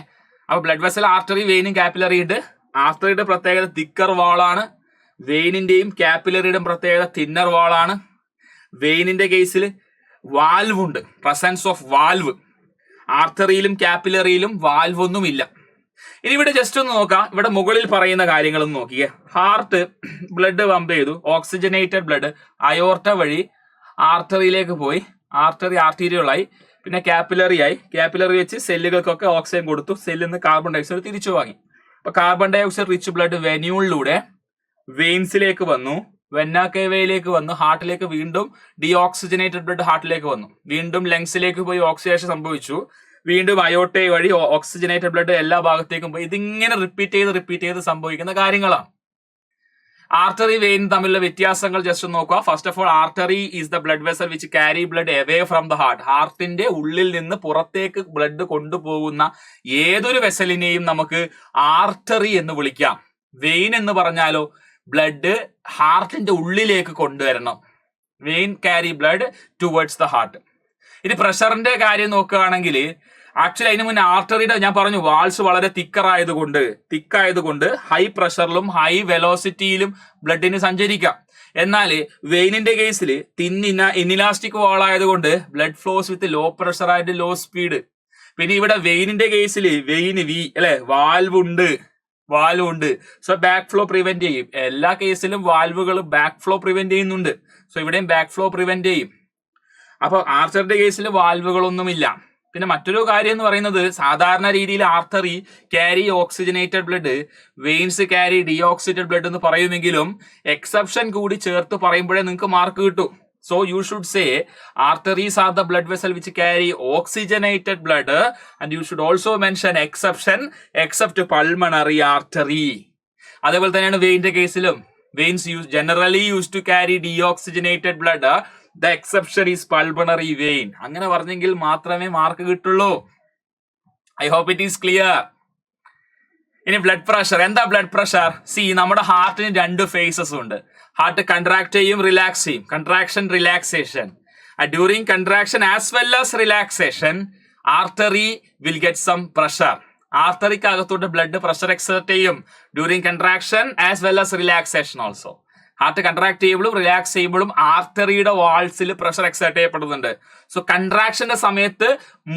അപ്പൊ ബ്ലഡ് വെസൽ, ആർട്ടറി, വെയിനും കാപ്പിലറി ഉണ്ട്. ആർട്ടറിയുടെ പ്രത്യേകത തിക്കർ വാളാണ്, വെയിനിന്റെയും കാപ്പിലറിയുടെയും പ്രത്യേകത തിന്നർ വാളാണ്. വെയിനിന്റെ കേസിൽ വാൽവ് ഉണ്ട്, പ്രസൻസ് ഓഫ് വാൽവ്. ആർട്ടറിയിലും കാപ്പിലറിയിലും വാൽവ് ഒന്നുമില്ല. ഇനി ഇവിടെ ജസ്റ്റ് ഒന്ന് നോക്കാം, ഇവിടെ മുകളിൽ പറയുന്ന കാര്യങ്ങളൊന്നും നോക്കിയേ. ഹാർട്ട് ബ്ലഡ് പമ്പ് ചെയ്തു, ഓക്സിജനേറ്റഡ് ബ്ലഡ് അയോർട്ട വഴി ആർട്ടറിയിലേക്ക് പോയി, ആർട്ടറി ആർട്ടീരിയലായി, പിന്നെ കാപ്പിലറി ആയി. കാപ്പിലറി വെച്ച് സെല്ലുകൾക്കൊക്കെ ഓക്സിജൻ കൊടുത്തു, സെല്ലിൽ നിന്ന് കാർബൺ ഡയോക്സൈഡ് തിരിച്ചു വാങ്ങി. അപ്പൊ കാർബൺ ഡയോക്സൈഡ് റിച്ച് ബ്ലഡ് വെന്യൂളിലൂടെ വെയിൻസിലേക്ക് വന്നു, വെന്ന കേവയിലേക്ക് വന്നു, ഹാർട്ടിലേക്ക് വീണ്ടും ഡീഓക്സിജനേറ്റഡ് ബ്ലഡ് ഹാർട്ടിലേക്ക് വന്നു, വീണ്ടും ലങ്സിലേക്ക് പോയി ഓക്സിഡേഷൻ സംഭവിച്ചു, വീണ്ടും അയോർട്ട വഴി ഓക്സിജനേറ്റഡ് ബ്ലഡ് എല്ലാ ഭാഗത്തേക്കും പോയി. ഇതിങ്ങനെ റിപ്പീറ്റ് ചെയ്ത് സംഭവിക്കുന്ന കാര്യങ്ങളാണ്. ആർട്ടറി വെയിൻ തമ്മിലുള്ള വ്യത്യാസങ്ങൾ ജസ്റ്റ് നോക്കുക. First of all, artery is the blood vessel which carry blood away from the heart. ഹാർട്ടിന്റെ ഉള്ളിൽ നിന്ന് പുറത്തേക്ക് ബ്ലഡ് കൊണ്ടുപോകുന്ന ഏതൊരു വെസലിനെയും നമുക്ക് ആർട്ടറി എന്ന് വിളിക്കാം. വെയിൻ എന്ന് പറഞ്ഞാലോ ബ്ലഡ് ഹാർട്ടിന്റെ ഉള്ളിലേക്ക് കൊണ്ടുവരണം. Vein carry blood towards the heart. ഇനി പ്രഷറിന്റെ കാര്യം നോക്കുകയാണെങ്കിൽ ആക്ച്വലി അതിന് മുന്നേ ആർട്ടറിയുടെ ഞാൻ പറഞ്ഞു വാൾസ് വളരെ തിക്കായതുകൊണ്ട് ഹൈ പ്രഷറിലും ഹൈ വെലോസിറ്റിയിലും ബ്ലഡിന് സഞ്ചരിക്കാം. എന്നാൽ വെയിനിന്റെ കേസിൽ ഇനിലാസ്റ്റിക് വാൾ ആയതുകൊണ്ട് blood flows with low pressure ആയിട്ട് ലോ സ്പീഡ്. പിന്നെ ഇവിടെ വെയിനിന്റെ കേസിൽ വെയിന് വാൽവ് ഉണ്ട്. സോ ബാക്ക് ഫ്ലോ പ്രിവെന്റ് ചെയ്യും. എല്ലാ കേസിലും വാൽവുകളും ബാക്ക് ഫ്ലോ പ്രിവെന്റ് ചെയ്യുന്നുണ്ട്. സോ ഇവിടെയും ബാക്ക് ഫ്ലോ പ്രിവെന്റ് ചെയ്യും. അപ്പൊ ആർട്ടറിയുടെ കേസിൽ വാൽവുകളൊന്നുമില്ല. പിന്നെ മറ്റൊരു കാര്യം എന്ന് പറയുന്നത്, സാധാരണ രീതിയിൽ artery carry oxygenated blood, veins carry deoxygenated blood എന്ന് പറയുമെങ്കിലും എക്സെപ്ഷൻ കൂടി ചേർത്ത് പറയുമ്പോഴേ നിങ്ങൾക്ക് മാർക്ക് കിട്ടൂ. So you should say arteries are the blood vessel which carry oxygenated blood, and you should also mention exception except pulmonary artery. അതേപോലെ തന്നെയാണ് വെയിന്റെ കേസിലും. Veins generally used to carry deoxygenated blood. The exception is pulmonary vein. അങ്ങനെ പറഞ്ഞെങ്കിൽ മാത്രമേ mark കിട്ടുള്ളൂ. I hope it is clear. ഇനി blood pressure. എന്താ blood pressure? നമ്മുടെ ഹാർട്ടിന് 2 phases ഉണ്ട്. ഹാർട്ട് കൺട്രാക്ട് ചെയ്യും, റിലാക്സ് ചെയ്യും. Contraction, relaxation. During contraction as well as relaxation artery will get some pressure. ആർട്ടറിക്ക് അകത്തോട്ട് ബ്ലഡ് പ്രഷർ എക്സർട്ട് ചെയ്യും during contraction as well as relaxation also. Heart contract ചെയ്യുമ്പോഴും relax ചെയ്യുമ്പോഴും ആർട്ടറിയുടെ വാൾസിൽ പ്രഷർ എക്സർട്ട് ചെയ്യപ്പെടുന്നുണ്ട്. സോ കൺട്രാക്ഷന്റെ സമയത്ത്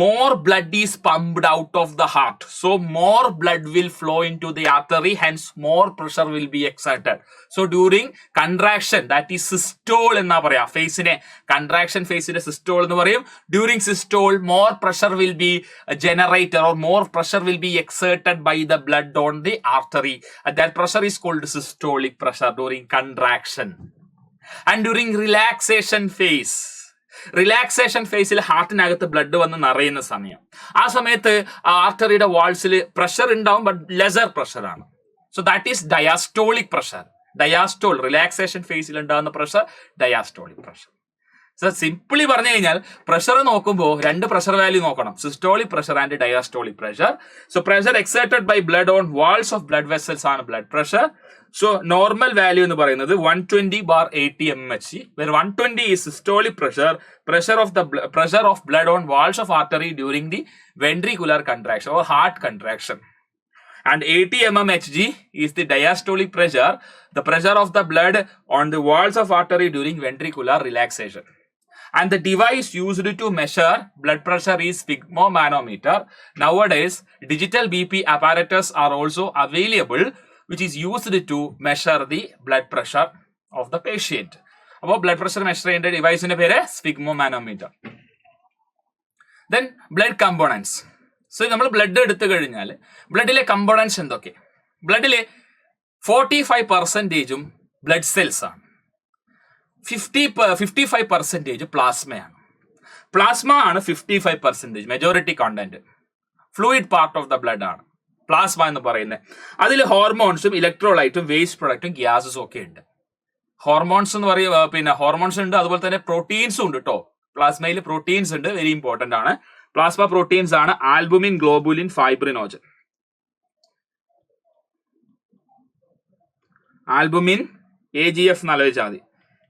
more blood is pumped out of the heart. So more blood will flow into the artery, hence more pressure will be exerted. So during contraction, that is systole എന്നാ പറയാ. ഫേസിനെ contraction ഫേസിന്റെ systole എന്ന് പറയും. During systole more pressure will be generated or more pressure will be exerted by the blood on the artery. That pressure is called systolic pressure during contraction. And during relaxation phase, relaxation ഫേസിൽ ഹാർട്ടിനകത്ത് blood വന്ന് നിറയുന്ന സമയം, ആ സമയത്ത് ആർട്ടറിയുടെ വാൾസിൽ pressure ഉണ്ടാവും, ബട്ട് ലെസർ പ്രഷറാണ്. So that is diastolic pressure. Diastole relaxation ഫേസിൽ ഉണ്ടാകുന്ന pressure diastolic pressure. So simply പറഞ്ഞു കഴിഞ്ഞാൽ പ്രഷർ നോക്കുമ്പോൾ 2 പ്രഷർ വാല്യൂ നോക്കണം, systolic pressure and diastolic pressure. So pressure exerted by blood on walls of blood vessels ആണ് blood pressure. So normal value എന്ന് പറയുന്നത് 120/80 mmHg, where 120 is systolic pressure, pressure of blood on walls of artery during the ventricular contraction or heart contraction. And 80 mmHg is the diastolic pressure, the pressure of the blood on the walls of artery during ventricular relaxation. And the device used to measure blood pressure is sphygmomanometer. Nowadays, digital BP apparatus are also available, which is used to measure the blood pressure of the patient. അപ്പോൾ blood pressure measure ചെയ്യേണ്ട ഡിവൈസിന്റെ പേര് sphygmomanometer. Then blood components. So നമ്മൾ blood എടുത്തു കഴിഞ്ഞാൽ ബ്ലഡിലെ components എന്തൊക്കെ? ബ്ലഡിലെ 45% blood cells ആണ്, 55% പ്ലാസ്മയാണ്. Plasma ആണ് 55% majority content. Fluid part of the blood ആണ്. പ്ലാസ്മ എന്ന് പറയുന്നത്. അതിൽ ഹോർമോൺസും ഇലക്ട്രോലൈറ്റും വേസ്റ്റ് പ്രൊഡക്റ്റും ഗ്യാസസും ഒക്കെ ഉണ്ട്. ഹോർമോൺസ് എന്ന് പറയുക പിന്നെ ഹോർമോൺസ് ഉണ്ട്, അതുപോലെ തന്നെ പ്രോട്ടീൻസും ഉണ്ട് കേട്ടോ. പ്ലാസ്മയിൽ പ്രോട്ടീൻസ് ഉണ്ട്, വെരി ഇമ്പോർട്ടന്റ് ആണ്. പ്ലാസ്മ പ്രോട്ടീൻസ് ആണ് albumin, globulin, fibrinogen. Albumin AGF എന്ന് ആലോചിച്ചാൽ മതി.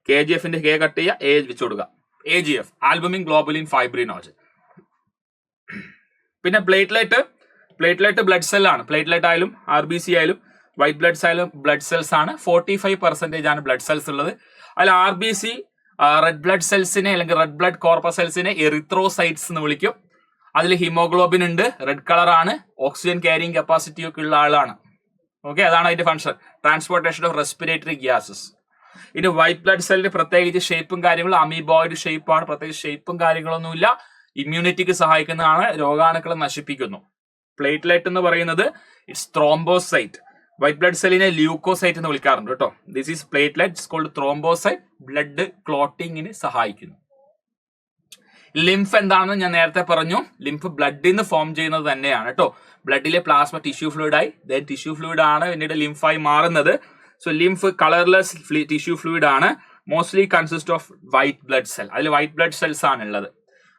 KGFന്റെ കെ കട്ട് ചെയ്യുക, A വെച്ച് കൊടുക്കുക. AGF albumin, globulin, fibrinogen. പിന്നെ പ്ലേറ്റ്ലെറ്റ് ബ്ലഡ് സെല്ലാണ്. പ്ലേറ്റ്ലെറ്റ് ആയാലും RBC ആയാലും വൈറ്റ് ബ്ലഡ് ആയാലും ബ്ലഡ് സെൽസ് ആണ്. 45% ആണ് ബ്ലഡ് സെൽസ് ഉള്ളത്. അതിൽ RBC റെഡ് ബ്ലഡ് സെൽസിനെ അല്ലെങ്കിൽ റെഡ് ബ്ലഡ് കോർപ്പസെൽസിനെ എറിത്രോസൈറ്റ്സ് എന്ന് വിളിക്കും. അതിൽ ഹിമോഗ്ലോബിൻ ഉണ്ട്, റെഡ് കളർ ആണ്, ഓക്സിജൻ ക്യാരിങ് കപ്പാസിറ്റി ഒക്കെ ഉള്ള ആളാണ്. ഓക്കെ, അതാണ് അതിന്റെ function, transportation of respiratory gases. ഇനി വൈറ്റ് ബ്ലഡ് സെല്ലിന് പ്രത്യേകിച്ച് ഷേപ്പും കാര്യങ്ങളും അമീബോയിഡ് ഷേപ്പാണ്, പ്രത്യേകിച്ച് ഷേപ്പും കാര്യങ്ങളൊന്നുമില്ല. ഇമ്മ്യൂണിറ്റിക്ക് സഹായിക്കുന്നതാണ്, രോഗാണുക്കളെ നശിപ്പിക്കുന്നു. പ്ലേറ്റ്ലെറ്റ് എന്ന് പറയുന്നത് ഇറ്റ്സ് ത്രോംബോസൈറ്റ്. വൈറ്റ് ബ്ലഡ് സെല്ലിനെ ല്യൂക്കോസൈറ്റ് എന്ന് വിളിക്കാറുണ്ട് കേട്ടോ. This is platelet called thrombocyte. Blood ക്ലോട്ടിങ്ങിന് സഹായിക്കുന്നു. ലിംഫ് എന്താണെന്ന് ഞാൻ നേരത്തെ പറഞ്ഞു. ലിംഫ് ബ്ലഡിൽ നിന്ന് ഫോം ചെയ്യുന്നത് തന്നെയാണ് കേട്ടോ. ബ്ലഡിലെ പ്ലാസ്മ ടിഷ്യൂ ഫ്ലൂയിഡായി, ദെൻ ടിഷ്യൂ ഫ്ലൂയിഡ് ആണ് പിന്നീട് ലിംഫായി മാറുന്നത്. So lymph colourless tissue fluid ആണ്. Mostly consist of white blood cell. അതിൽ വൈറ്റ് ബ്ലഡ് സെൽസ് ആണ് ഉള്ളത്.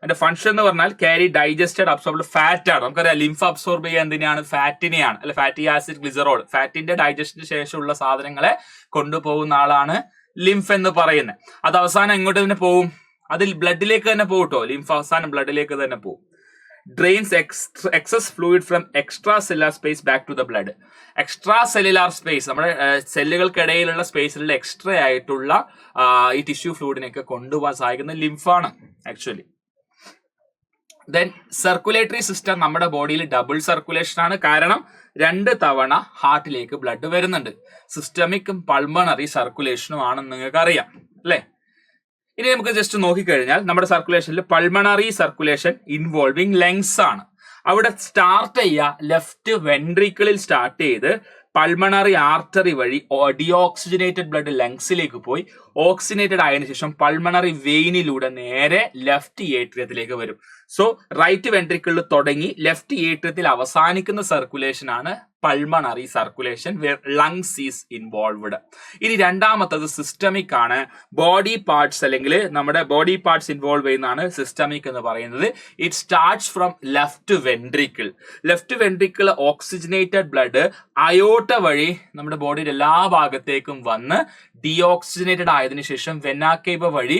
അതിന്റെ ഫംഗ്ഷൻ എന്ന് പറഞ്ഞാൽ ക്യാരി ഡൈജസ്റ്റഡ് അബ്സോർബ്ഡ് ഫാറ്റ് ആണ്. നമുക്കറിയാം ലിംഫ് അബ്സോർബ് ചെയ്യാൻ എന്തിനാണ്? ഫാറ്റിനെയാണ്, അല്ലെ ഫാറ്റി ആസിഡ്, ഗ്ലിസറോൾ. ഫാറ്റിന്റെ ഡൈജസ്റ്റിന് ശേഷമുള്ള സാധനങ്ങളെ കൊണ്ടുപോകുന്ന ആളാണ് ലിംഫ് എന്ന് പറയുന്നത്. അത് അവസാനം എങ്ങോട്ട് തന്നെ പോകും? അതിൽ ബ്ലഡിലേക്ക് തന്നെ പോകും കേട്ടോ. ലിംഫ് അവസാനം ബ്ലഡിലേക്ക് തന്നെ പോകും. Drains excess fluid from extracellular space back to the blood. Extracellular space, നമ്മുടെ സെല്ലുകൾക്കിടയിലുള്ള സ്പേസിലുള്ള എക്സ്ട്രാ ആയിട്ടുള്ള ഈ ടിഷ്യൂ ഫ്ലൂയിഡിനെയൊക്കെ കൊണ്ടുപോകാൻ സഹായിക്കുന്ന ലിംഫാണ് ആക്ച്വലി. ദെൻ സർക്കുലേറ്ററി സിസ്റ്റം നമ്മുടെ ബോഡിയിൽ ഡബിൾ സർക്കുലേഷൻ ആണ്. കാരണം 2 തവണ ഹാർട്ടിലേക്ക് ബ്ലഡ് വരുന്നുണ്ട്. സിസ്റ്റമിക്കും പൾമണറി സർക്കുലേഷനും ആണെന്ന് നിങ്ങൾക്ക് അറിയാം അല്ലെ. ഇനി നമുക്ക് ജസ്റ്റ് നോക്കിക്കഴിഞ്ഞാൽ നമ്മുടെ സർക്കുലേഷനിൽ പൾമണറി സർക്കുലേഷൻ ഇൻവോൾവിംഗ് ലങ്സ് ആണ്. അവിടെ സ്റ്റാർട്ട് ചെയ്യുക ലെഫ്റ്റ് വെൻട്രിക്കിളിൽ സ്റ്റാർട്ട് ചെയ്ത് പൾമണറി ആർട്ടറി വഴി ഡിയോക്സിജനേറ്റഡ് ബ്ലഡ് ലങ്സിലേക്ക് പോയി ഓക്സിജനേറ്റഡ് ആയതിനു ശേഷം പൾമണറി വെയിനിലൂടെ നേരെ ലെഫ്റ്റ് ഏട്രിയത്തിലേക്ക് വരും. സോ റൈറ്റ് വെൻട്രിക്കിളിൽ തുടങ്ങി ലെഫ്റ്റ് ഏട്രിയത്തിൽ അവസാനിക്കുന്ന സർക്കുലേഷൻ ആണ് pulmonary circulation, where lungs is involved. ഇനി രണ്ടാമത്തത് സിസ്റ്റമിക് ആണ്. ബോഡി പാർട്സ് അല്ലെങ്കിൽ നമ്മുടെ ബോഡി പാർട്സ് ഇൻവോൾവ് ചെയ്യുന്നതാണ് സിസ്റ്റമിക് എന്ന് പറയുന്നത്. It starts from left ventricle. Left ventricle oxygenated blood aorta വഴി നമ്മുടെ ബോഡിയുടെ എല്ലാ ഭാഗത്തേക്കും വന്ന് ഡിയോക്സിജനേറ്റഡ് ആയതിനു ശേഷം വെന കേവ വഴി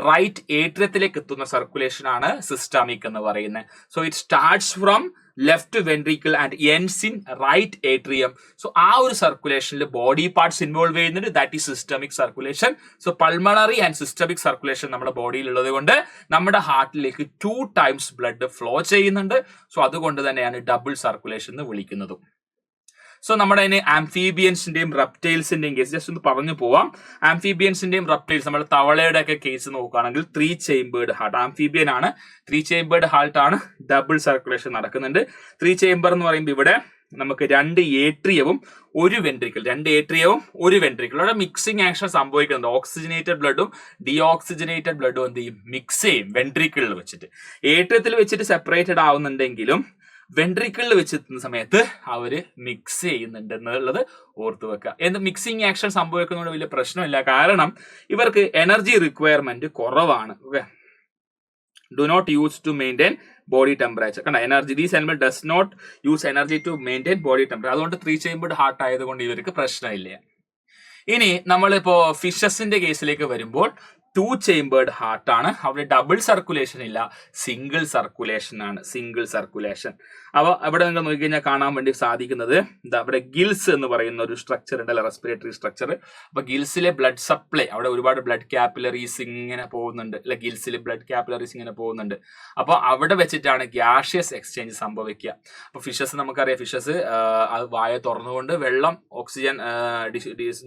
റൈറ്റ് ഏട്രിയത്തിലേക്ക് എത്തുന്ന സർക്കുലേഷൻ ആണ് സിസ്റ്റമിക് എന്ന് പറയുന്നത്. So it starts from left ventricle and ends in right atrium. So ആ ഒരു സർക്കുലേഷനിൽ ബോഡി പാർട്സ് ഇൻവോൾവ് ചെയ്യുന്നുണ്ട്. That is systemic circulation. So pulmonary and systemic circulation നമ്മുടെ ബോഡിയിൽ ഉള്ളത് കൊണ്ട് നമ്മുടെ ഹാർട്ടിലേക്ക് 2 times ബ്ലഡ് ഫ്ലോ ചെയ്യുന്നുണ്ട്. സോ അതുകൊണ്ട് തന്നെയാണ് ഡബിൾ സർക്കുലേഷൻ എന്ന് വിളിക്കുന്നതും. സോ നമ്മുടെ അതിന് ആംഫീബിയൻസിന്റെയും റെപ്റ്റൈൽസിന്റെയും കേസ് ജസ്റ്റ് ഒന്ന് പറഞ്ഞു പോവാം. ആംഫീബിയൻസിന്റെയും റെപ്റ്റൈൽസ്, നമ്മുടെ തവളയുടെ ഒക്കെ കേസ് നോക്കുകയാണെങ്കിൽ 3 chambered ഹാർട്ട്. ആംഫീബിയൻ ആണ്, 3 chambered ഹാർട്ട് ആണ്, ഡബിൾ സർക്കുലേഷൻ നടക്കുന്നുണ്ട്. 3 chamber എന്ന് പറയുമ്പോൾ ഇവിടെ നമുക്ക് 2 ഏട്രിയവും 1 വെൻട്രിക്കിൾ, 2 ഏട്രിയവും 1 വെൻട്രിക്കിൾ. അവിടെ മിക്സിംഗ് ആക്ഷൻ സംഭവിക്കുന്നുണ്ട്. ഓക്സിജനേറ്റഡ് ബ്ലഡും ഡിയോക്സിജനേറ്റഡ് ബ്ലഡും എന്ത് ചെയ്യും? മിക്സ് ചെയ്യും വെൻട്രിക്കിളിൽ വെച്ചിട്ട്. ഏട്രിയത്തിൽ വെച്ചിട്ട് സെപ്പറേറ്റഡ് ആവുന്നുണ്ടെങ്കിലും വെൻട്രിക്കിളിൽ വെച്ചെത്തുന്ന സമയത്ത് അവര് മിക്സ് ചെയ്യുന്നുണ്ട് എന്നുള്ളത് ഓർത്തു വെക്കുക. എന്ത് മിക്സിംഗ് ആക്ഷൻ സംഭവിക്കുന്നതുകൊണ്ട് വലിയ പ്രശ്നമില്ല. കാരണം ഇവർക്ക് എനർജി റിക്വയർമെന്റ് കുറവാണ്. Okay, do not use to maintain body temperature. കണ്ട, energy these animal does not use energy to maintain body temperature. അതുകൊണ്ട് 3 chambered ഹാർട്ട് ആയതുകൊണ്ട് ഇവർക്ക് പ്രശ്നമില്ല. ഇനി നമ്മളിപ്പോ ഫിഷസിന്റെ കേസിലേക്ക് വരുമ്പോൾ 2 chambered ഹാർട്ട് ആണ്. അവിടെ ഡബിൾ സർക്കുലേഷൻ ഇല്ല, സിംഗിൾ സർക്കുലേഷൻ ആണ്. Single circulation. അപ്പോൾ അവിടെ നിങ്ങൾ നോക്കിക്കഴിഞ്ഞാൽ കാണാൻ വേണ്ടി സാധിക്കുന്നത് എന്താ, അവിടെ ഗിൽസ് എന്ന് പറയുന്ന ഒരു സ്ട്രക്ചർ ഉണ്ടല്ലോ, റെസ്പിറേറ്ററി സ്ട്രക്ചർ. അപ്പൊ ഗിൽസിലെ ബ്ലഡ് സപ്ലൈ, അവിടെ ഒരുപാട് ബ്ലഡ് കാപ്പിലറീസ് ഇങ്ങനെ പോകുന്നുണ്ട് അല്ലെ, ഗിൽസിൽ ബ്ലഡ് കാപ്പിലറീസ് ഇങ്ങനെ പോകുന്നുണ്ട്. അപ്പോൾ അവിടെ വെച്ചിട്ടാണ് ഗ്യാഷ്യസ് എക്സ്ചേഞ്ച് സംഭവിക്കുക. അപ്പൊ ഫിഷസ് നമുക്കറിയാം, ഫിഷസ് അത് വായ തുറന്നുകൊണ്ട് വെള്ളം ഓക്സിജൻ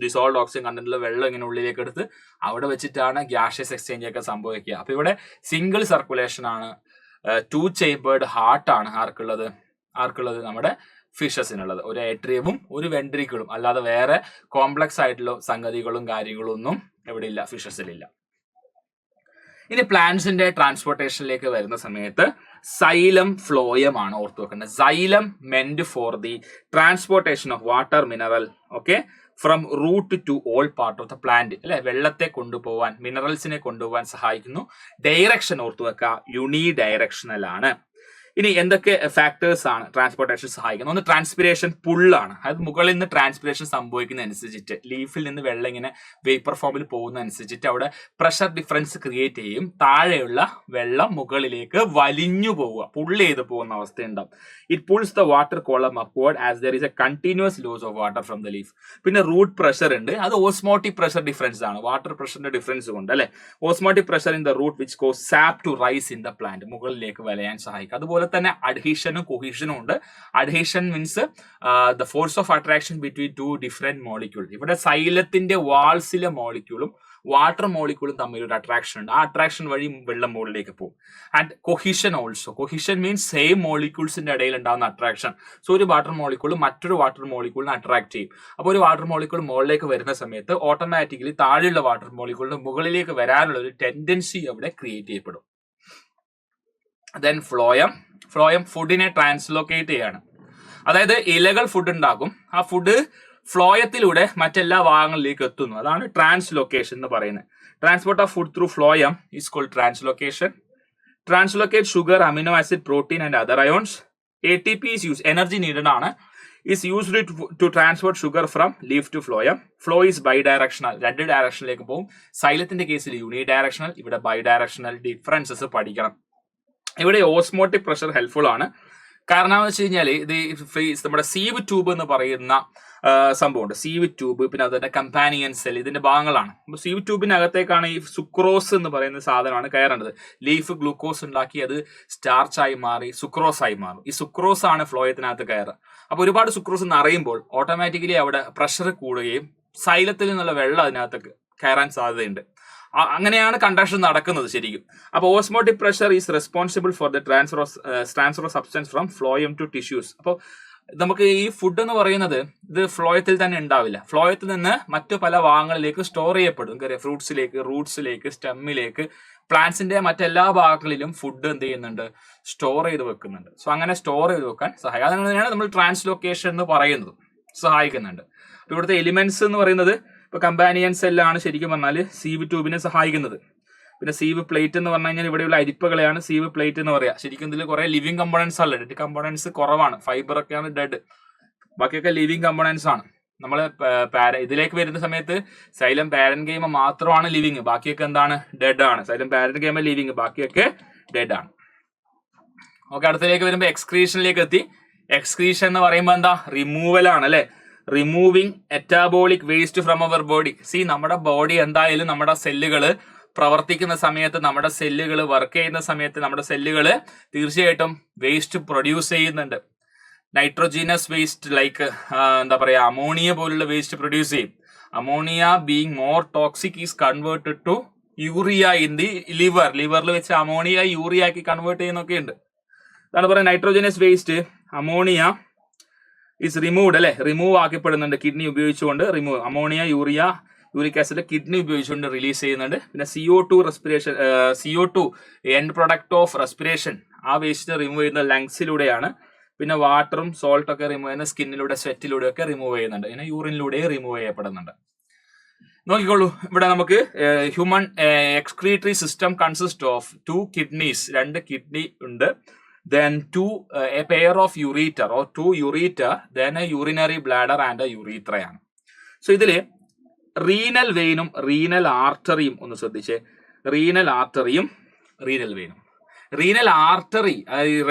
ഡിസോൾവ് ഓക്സിജൻ കണ്ടന്റിൽ വെള്ളം ഇങ്ങനെ ഉള്ളിലേക്ക് എടുത്ത് അവിടെ വെച്ചിട്ടാണ് ഗ്യാഷ്യസ് എക്സ്ചേഞ്ച് ഒക്കെ സംഭവിക്കുക. അപ്പൊ ഇവിടെ സിംഗിൾ സർക്കുലേഷൻ ആണ്, 2 chambered ഹാർട്ട് ആണ് ആർക്കുള്ളത്? നമ്മുടെ ഫിഷസിനുള്ളത്. ഒരു ഏട്രിയവും 1 വെൻട്രിക്കിളും, അല്ലാതെ വേറെ കോംപ്ലക്സ് ആയിട്ടുള്ള സംഗതികളും കാര്യങ്ങളും ഒന്നും എവിടെ ഇല്ല, ഫിഷസിലില്ല. ഇനി പ്ലാന്റ്സിന്റെ ട്രാൻസ്പോർട്ടേഷനിലേക്ക് വരുന്ന സമയത്ത് സൈലം ഫ്ലോയം ആണ് ഓർത്ത് വെക്കേണ്ടത്. Xylem meant for the transportation of water mineral okay from root to all part of the plant അല്ലെ. വെള്ളത്തെ കൊണ്ടുപോകാൻ മിനറൽസിനെ കൊണ്ടുപോകാൻ സഹായിക്കുന്നു. ഡയറക്ഷൻ ഓർത്ത് വെക്കുക, യൂണി ഡയറക്ഷണൽ ആണ്. ഇനി എന്തൊക്കെ ഫാക്ടേഴ്സ് ആണ് ട്രാൻസ്പോർട്ടേഷൻ സഹായിക്കുന്നത്? ഒന്ന് ട്രാൻസ്പിരേഷൻ പുള്ളാണ്. അത് മുകളിൽ നിന്ന് ട്രാൻസ്പിരേഷൻ സംഭവിക്കുന്ന അനുസരിച്ചിട്ട് ലീഫിൽ നിന്ന് വെള്ളം ഇങ്ങനെ വേപ്പർ ഫോമിൽ പോകുന്ന അനുസരിച്ചിട്ട് അവിടെ പ്രഷർ ഡിഫറൻസ് ക്രിയേറ്റ് ചെയ്യും. താഴെയുള്ള വെള്ളം മുകളിലേക്ക് വലിഞ്ഞു പോവുക, പുള്ള് ചെയ്ത് പോകുന്ന അവസ്ഥ ഉണ്ടാവും. It pulls the water column upward as there is a continuous loss of water from the leaf. പിന്നെ റൂട്ട് പ്രഷർ ഉണ്ട്, അത് ഓസ്മോട്ടിക് പ്രഷർ ഡിഫറൻസ് ആണ്, വാട്ടർ പ്രഷറിന്റെ ഡിഫറൻസ് കൊണ്ട് അല്ലെ. Osmotic pressure in the root which cause sap to rise in the plant, മുകളിലേക്ക് വലയാൻ സഹായിക്കും. അതുപോലെ തന്നെ അഡ്ഹീഷനും കൊഹീഷനും ഉണ്ട്. Adhesion means the force of attraction between two different molecule. ഇവിടെ സൈലത്തിന്റെ വാൾസിലെ മോളിക്യൂളും വാട്ടർ മോളിക്യൂളും തമ്മിൽ ഒരു അട്രാക്ഷൻ ഉണ്ട്. ആ അട്രാക്ഷൻ വഴി വെള്ളം മുകളിലേക്ക് പോകും. And cohesion also, cohesion means same മോളിക്യൂൾസിന്റെ ഇടയിൽ ഉണ്ടാകുന്ന അട്രാക്ഷൻ. സോ ഒരു വാട്ടർ മോളിക്യൂൾ മറ്റൊരു വാട്ടർ മോളിക്യൂളിനെ അട്രാക്ട് ചെയ്യും. അപ്പോൾ ഒരു വാട്ടർ മോളിക്യൂൾ മുകളിലേക്ക് വരുന്ന സമയത്ത് ഓട്ടോമാറ്റിക്കലി താഴെയുള്ള വാട്ടർ മോളിക്യൂളിന് മുകളിലേക്ക് വരാനുള്ള ഒരു ടെൻഡൻസി അവിടെ ക്രിയേറ്റ് ചെയ്യപ്പെടും. Then phloem. ഫ്ലോയം ഫുഡിനെ ട്രാൻസ്ലോക്കേറ്റ് ചെയ്യാണ്. അതായത് ഇലകൾ ഫുഡ് ഉണ്ടാക്കും, ആ ഫുഡ് ഫ്ലോയത്തിലൂടെ മറ്റെല്ലാ ഭാഗങ്ങളിലേക്ക് എത്തുന്നു. അതാണ് ട്രാൻസ്ലൊക്കേഷൻ എന്ന് പറയുന്നത്. Transport of food through phloem is called translocation. Translocate sugar, amino acid, protein and other ions. ATP is used, energy needed ആണ്, is used to transport sugar from leaf to phloem. Flow is bidirectional, രണ്ട് ഡയറക്ഷനിലേക്ക് പോകും. സൈലത്തിന്റെ കേസിൽ യൂണി directional, ഇവിടെ bidirectional. Differences പഠിക്കണം. ഇവിടെ osmotic pressure helpful ആണ്. കാരണം എന്ന് വെച്ച് കഴിഞ്ഞാൽ ഇത് നമ്മുടെ സീവ് ട്യൂബ് എന്ന് പറയുന്ന സംഭവമുണ്ട്. സീവ് ട്യൂബ്, പിന്നെ അതുപോലെ കമ്പാനിയൻ സെൽ, ഇതിന്റെ ഭാഗങ്ങളാണ്. അപ്പോൾ സീവ് ട്യൂബിനകത്തേക്കാണ് ഈ സുക്രോസ് എന്ന് പറയുന്ന സാധനമാണ് കയറേണ്ടത്. ലീഫ് ഗ്ലൂക്കോസ് ഉണ്ടാക്കി അത് സ്റ്റാർച്ചായി മാറി സുക്രോസ് ആയി മാറും. ഈ സുക്രോസ് ആണ് ഫ്ലോയത്തിനകത്ത് കയറുക. അപ്പോൾ ഒരുപാട് സുക്രോസ് നിറയുമ്പോൾ ഓട്ടോമാറ്റിക്കലി അവിടെ പ്രഷർ കൂടുകയും സൈലത്തിൽ നിന്നുള്ള വെള്ളം അതിനകത്തേക്ക് കയറാൻ സാധ്യതയുണ്ട്. അങ്ങനെയാണ് കണ്ടക്ഷൻ നടക്കുന്നത് ശരിക്കും. അപ്പോൾ osmotic pressure is responsible for the transfer of substance from phloem to tissues. അപ്പോൾ നമുക്ക് ഈ ഫുഡ് എന്ന് പറയുന്നത് ഇത് ഫ്ലോയത്തിൽ തന്നെ ഉണ്ടാവില്ല. ഫ്ലോയത്തിൽ നിന്ന് മറ്റു പല ഭാഗങ്ങളിലേക്ക് സ്റ്റോർ ചെയ്യപ്പെടും. ഫ്രൂട്ട്സിലേക്ക്, റൂട്ട്സിലേക്ക്, സ്റ്റെമ്മിലേക്ക്, പ്ലാന്റ്സിന്റെ മറ്റെല്ലാ ഭാഗങ്ങളിലും ഫുഡ് എന്ത് ചെയ്യുന്നുണ്ട്, സ്റ്റോർ ചെയ്ത് വെക്കുന്നുണ്ട്. സോ അങ്ങനെ സ്റ്റോർ ചെയ്ത് വെക്കാൻ സഹായിക്കും. അതിനാണ് തന്നെയാണ് നമ്മൾ ട്രാൻസ്ലൊക്കേഷൻ എന്ന് പറയുന്നത്, സഹായിക്കുന്നുണ്ട്. അപ്പോൾ ഇവിടുത്തെ എലിമെന്റ്സ് എന്ന് പറയുന്നത് ഇപ്പൊ കമ്പാനിയൻ സെല്ലാണ് ശരിക്കും പറഞ്ഞാൽ സീവ് ട്യൂബിനെ സഹായിക്കുന്നത്. പിന്നെ സീവ് പ്ലേറ്റ് എന്ന് പറഞ്ഞു കഴിഞ്ഞാൽ ഇവിടെയുള്ള അരിപ്പകളെയാണ് സീവ് പ്ലേറ്റ് എന്ന് പറയാം. ശരിക്കും ഇതിൽ കുറെ ലിവിങ് കമ്പോണൻസ് അല്ല, ഡെഡ് കമ്പോണൻസ് കുറവാണ്. ഫൈബർ ഒക്കെയാണ് ഡെഡ്, ബാക്കിയൊക്കെ ലിവിങ് കമ്പോണൻസ് ആണ്. നമ്മൾ ഇതിലേക്ക് വരുന്ന സമയത്ത് സൈലം പാരൻകൈമ മാത്രമാണ് ലിവിങ്, ബാക്കിയൊക്കെ എന്താണ്, ഡെഡ് ആണ്. സൈലം പാരൻകൈമ ലിവിങ്, ബാക്കിയൊക്കെ ഡെഡ് ആണ്. ഓക്കെ, അടുത്തതിലേക്ക് വരുമ്പോൾ എക്സ്ക്രീഷനിലേക്ക് എത്തി. എക്സ്ക്രീഷൻ എന്ന് പറയുമ്പോൾ എന്താ, റിമൂവൽ ആണ് അല്ലെ. Removing metabolic waste from our body. നമ്മുടെ ബോഡി എന്തായാലും നമ്മുടെ സെല്ലുകൾ പ്രവർത്തിക്കുന്ന സമയത്ത്, നമ്മുടെ സെല്ലുകൾ വർക്ക് ചെയ്യുന്ന സമയത്ത് നമ്മുടെ സെല്ലുകൾ തീർച്ചയായിട്ടും വേസ്റ്റ് പ്രൊഡ്യൂസ് ചെയ്യുന്നുണ്ട്. നൈട്രോജീനസ് വേസ്റ്റ് ലൈക്ക് എന്താ പറയുക, അമോണിയ പോലുള്ള വേസ്റ്റ് പ്രൊഡ്യൂസ് ചെയ്യും. Ammonia being more toxic is converted to urea in the liver. ലിവറിൽ വെച്ച് അമോണിയ യൂറിയ ആക്കി കൺവേർട്ട് ചെയ്യുന്നൊക്കെ ഉണ്ട്. അതാണ് പറയുന്നത് nitrogenous waste ammonia is removed അല്ലെ, റിമൂവ് ആക്കപ്പെടുന്നുണ്ട് കിഡ്നി ഉപയോഗിച്ചുകൊണ്ട്. Remove ammonia, uric acid kidney ഉപയോഗിച്ചുകൊണ്ട് റിലീസ് ചെയ്യുന്നുണ്ട്. പിന്നെ CO2 respiration, CO2 end product of respiration, ആ വേസ്റ്റ് റിമൂവ് ചെയ്യുന്ന ലങ്സിലൂടെയാണ്. പിന്നെ വാട്ടറും സോൾട്ട് ഒക്കെ റിമൂവ് ചെയ്യുന്ന സ്കിന്നിലൂടെ, സ്വെറ്റിലൂടെ ഒക്കെ റിമൂവ് ചെയ്യുന്നുണ്ട്. പിന്നെ യൂറിനിലൂടെ റിമൂവ് ചെയ്യപ്പെടുന്നുണ്ട്. നോക്കിക്കോളൂ, ഇവിടെ നമുക്ക് human excretory system consist of 2 kidneys, 2 kidney ഉണ്ട്. Then a pair of ureter or 2 ureter, then a urinary bladder and a urethra ആണ്. സോ ഇതില് റീനൽ വെയിനും റീനൽ ആർട്ടറിയും ഒന്ന് ശ്രദ്ധിച്ചേ. റീനൽ ആർട്ടറിയും റീനൽ വെയിനും. റീനൽ ആർട്ടറി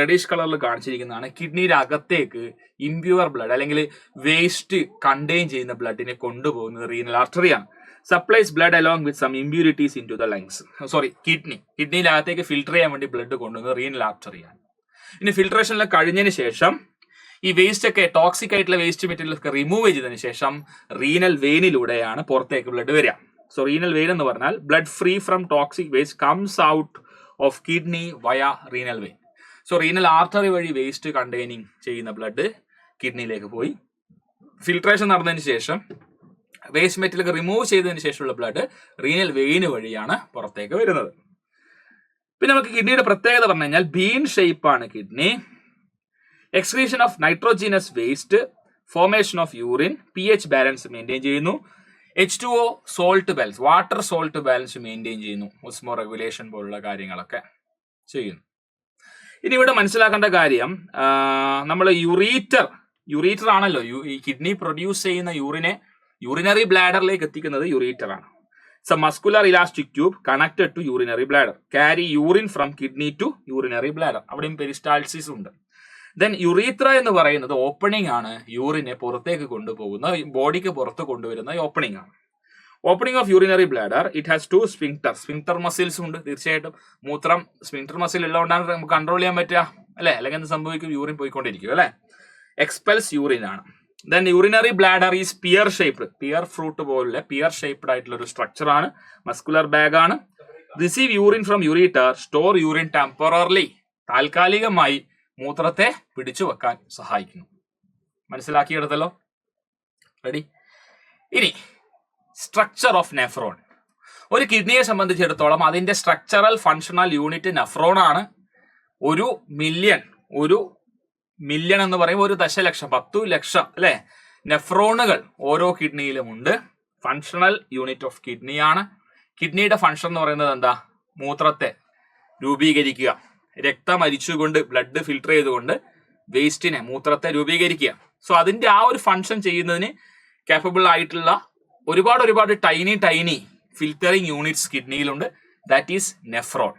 റെഡിഷ് കളറിൽ കാണിച്ചിരിക്കുന്നതാണ്. കിഡ്നിയുടെ അകത്തേക്ക് ഇംപ്യൂർ ബ്ലഡ് അല്ലെങ്കിൽ വേസ്റ്റ് കണ്ടെയ്ൻ ചെയ്യുന്ന ബ്ലഡിനെ കൊണ്ടുപോകുന്നത് റീനൽ ആർട്ടറിയാണ്. Supplies blood along with some impurities into the lungs. കിഡ്നിയുടെ അകത്തേക്ക് ഫിൽട്ടർ ചെയ്യാൻ വേണ്ടി ബ്ലഡ് കൊണ്ടുപോകുന്നത് റീനൽ ആർട്ടറിയാണ്. ഇനി ഫിൽട്രേഷനിൽ കഴിഞ്ഞതിന് ശേഷം ഈ വേസ്റ്റ് ഒക്കെ, ടോക്സിക് ആയിട്ടുള്ള വേസ്റ്റ് മെറ്റീരിയൽ ഒക്കെ റിമൂവ് ചെയ്തതിനു ശേഷം റീനൽ വെയിനിലൂടെയാണ് പുറത്തേക്ക് ബ്ലഡ് വരിക. സോ റീനൽ വെയിൻ എന്ന് പറഞ്ഞാൽ blood free from toxic waste comes out of kidney via renal vein. So renal artery വഴി വേസ്റ്റ് കണ്ടെയ്നിങ് ചെയ്യുന്ന ബ്ലഡ് കിഡ്നിയിലേക്ക് പോയി. ഫിൽട്രേഷൻ നടന്നതിന് ശേഷം വേസ്റ്റ് മെറ്റീരിയൽ റിമൂവ് ചെയ്തതിന് ശേഷമുള്ള ബ്ലഡ് റീനൽ വെയിൻ വഴിയാണ് പുറത്തേക്ക് വരുന്നത്. പിന്നെ നമുക്ക് കിഡ്നിയുടെ പ്രത്യേകത പറഞ്ഞു കഴിഞ്ഞാൽ ബീൻ ഷേപ്പാണ് kidney. Excretion of nitrogenous waste, formation of urine, pH balance maintain ചെയ്യുന്നു, H2O salt balance, water salt balance maintain ചെയ്യുന്നു, ഓസ്മോ റെഗുലേഷൻ പോലുള്ള കാര്യങ്ങളൊക്കെ ചെയ്യുന്നു. ഇനി ഇവിടെ മനസ്സിലാക്കേണ്ട കാര്യം, നമ്മൾ യൂറീറ്റർ ആണല്ലോ ഈ കിഡ്നി പ്രൊഡ്യൂസ് ചെയ്യുന്ന യൂറിനറി ബ്ലാഡറിലേക്ക് എത്തിക്കുന്നത് യൂറീറ്റർ ആണ്. It's a muscular elastic tube connected to urinary bladder, carry urine from kidney to urinary bladder. അവിടെയും പെരിസ്റ്റാൾസിസ് ഉണ്ട്. ദെൻ യുറീത്ര എന്ന് പറയുന്നത് ഓപ്പണിംഗ് ആണ്, യൂറിനെ പുറത്തേക്ക് കൊണ്ടുപോകുന്ന, ബോഡിക്ക് പുറത്ത് കൊണ്ടുവരുന്ന ഓപ്പണിംഗ് ആണ്. Opening of urinary bladder, it has 2 sphincter muscles ഉണ്ട്. തീർച്ചയായിട്ടും മൂത്രം സ്ഫിങ്ക്ടർ മസിൽ ഉള്ളതുകൊണ്ടാണ് നമുക്ക് കൺട്രോൾ ചെയ്യാൻ പറ്റുക, അല്ലെ? അല്ലെങ്കിൽ എന്ത് സംഭവിക്കും? യൂറിൻ പോയിക്കൊണ്ടിരിക്കും, അല്ലെ? എക്സ്പെൽസ് യൂറിൻ ആണ്. Then urinary bladder is pear shaped, pear fruit പോലെ പിയർ ഷേപ്ഡ് ആയിട്ടുള്ള ഒരു സ്ട്രക്ചർ ആണ്, മസ്കുലർ ബാഗ് ആണ്. Receive urine from ureter, store urine temporarily, താൽക്കാലികമായി മൂത്രത്തെ പിടിച്ചു വെക്കാൻ സഹായിക്കുന്നു. മനസ്സിലാക്കിയെടുത്തല്ലോ? റെഡി? ഇനി സ്ട്രക്ചർ ഓഫ് നെഫ്രോൺ. ഒരു കിഡ്നിയെ സംബന്ധിച്ചിടത്തോളം അതിന്റെ സ്ട്രക്ചറൽ ഫങ്ഷണൽ യൂണിറ്റ് നെഫ്രോൺ ആണ്. ഒരു മില്യൺ എന്ന് പറയുമ്പോൾ 1 ദശലക്ഷം, 10 ലക്ഷം, അല്ലെ, നെഫ്രോണുകൾ ഓരോ കിഡ്നിയിലും ഉണ്ട്. ഫങ്ഷണൽ യൂണിറ്റ് ഓഫ് കിഡ്നിയാണ്. കിഡ്നിയുടെ ഫങ്ഷൻ എന്ന് പറയുന്നത് എന്താ? മൂത്രത്തെ രൂപീകരിക്കുക, രക്തം അരിച്ചുകൊണ്ട്, ബ്ലഡ് ഫിൽട്ടർ ചെയ്തുകൊണ്ട് വേസ്റ്റിനെ, മൂത്രത്തെ രൂപീകരിക്കുക. സോ അതിന്റെ ആ ഒരു ഫങ്ഷൻ ചെയ്യുന്നതിന് കാപ്പബിൾ ആയിട്ടുള്ള ഒരുപാട് ടൈനി ഫിൽറ്ററിങ് യൂണിറ്റ്സ് കിഡ്നിയിലുണ്ട്. That is nephron.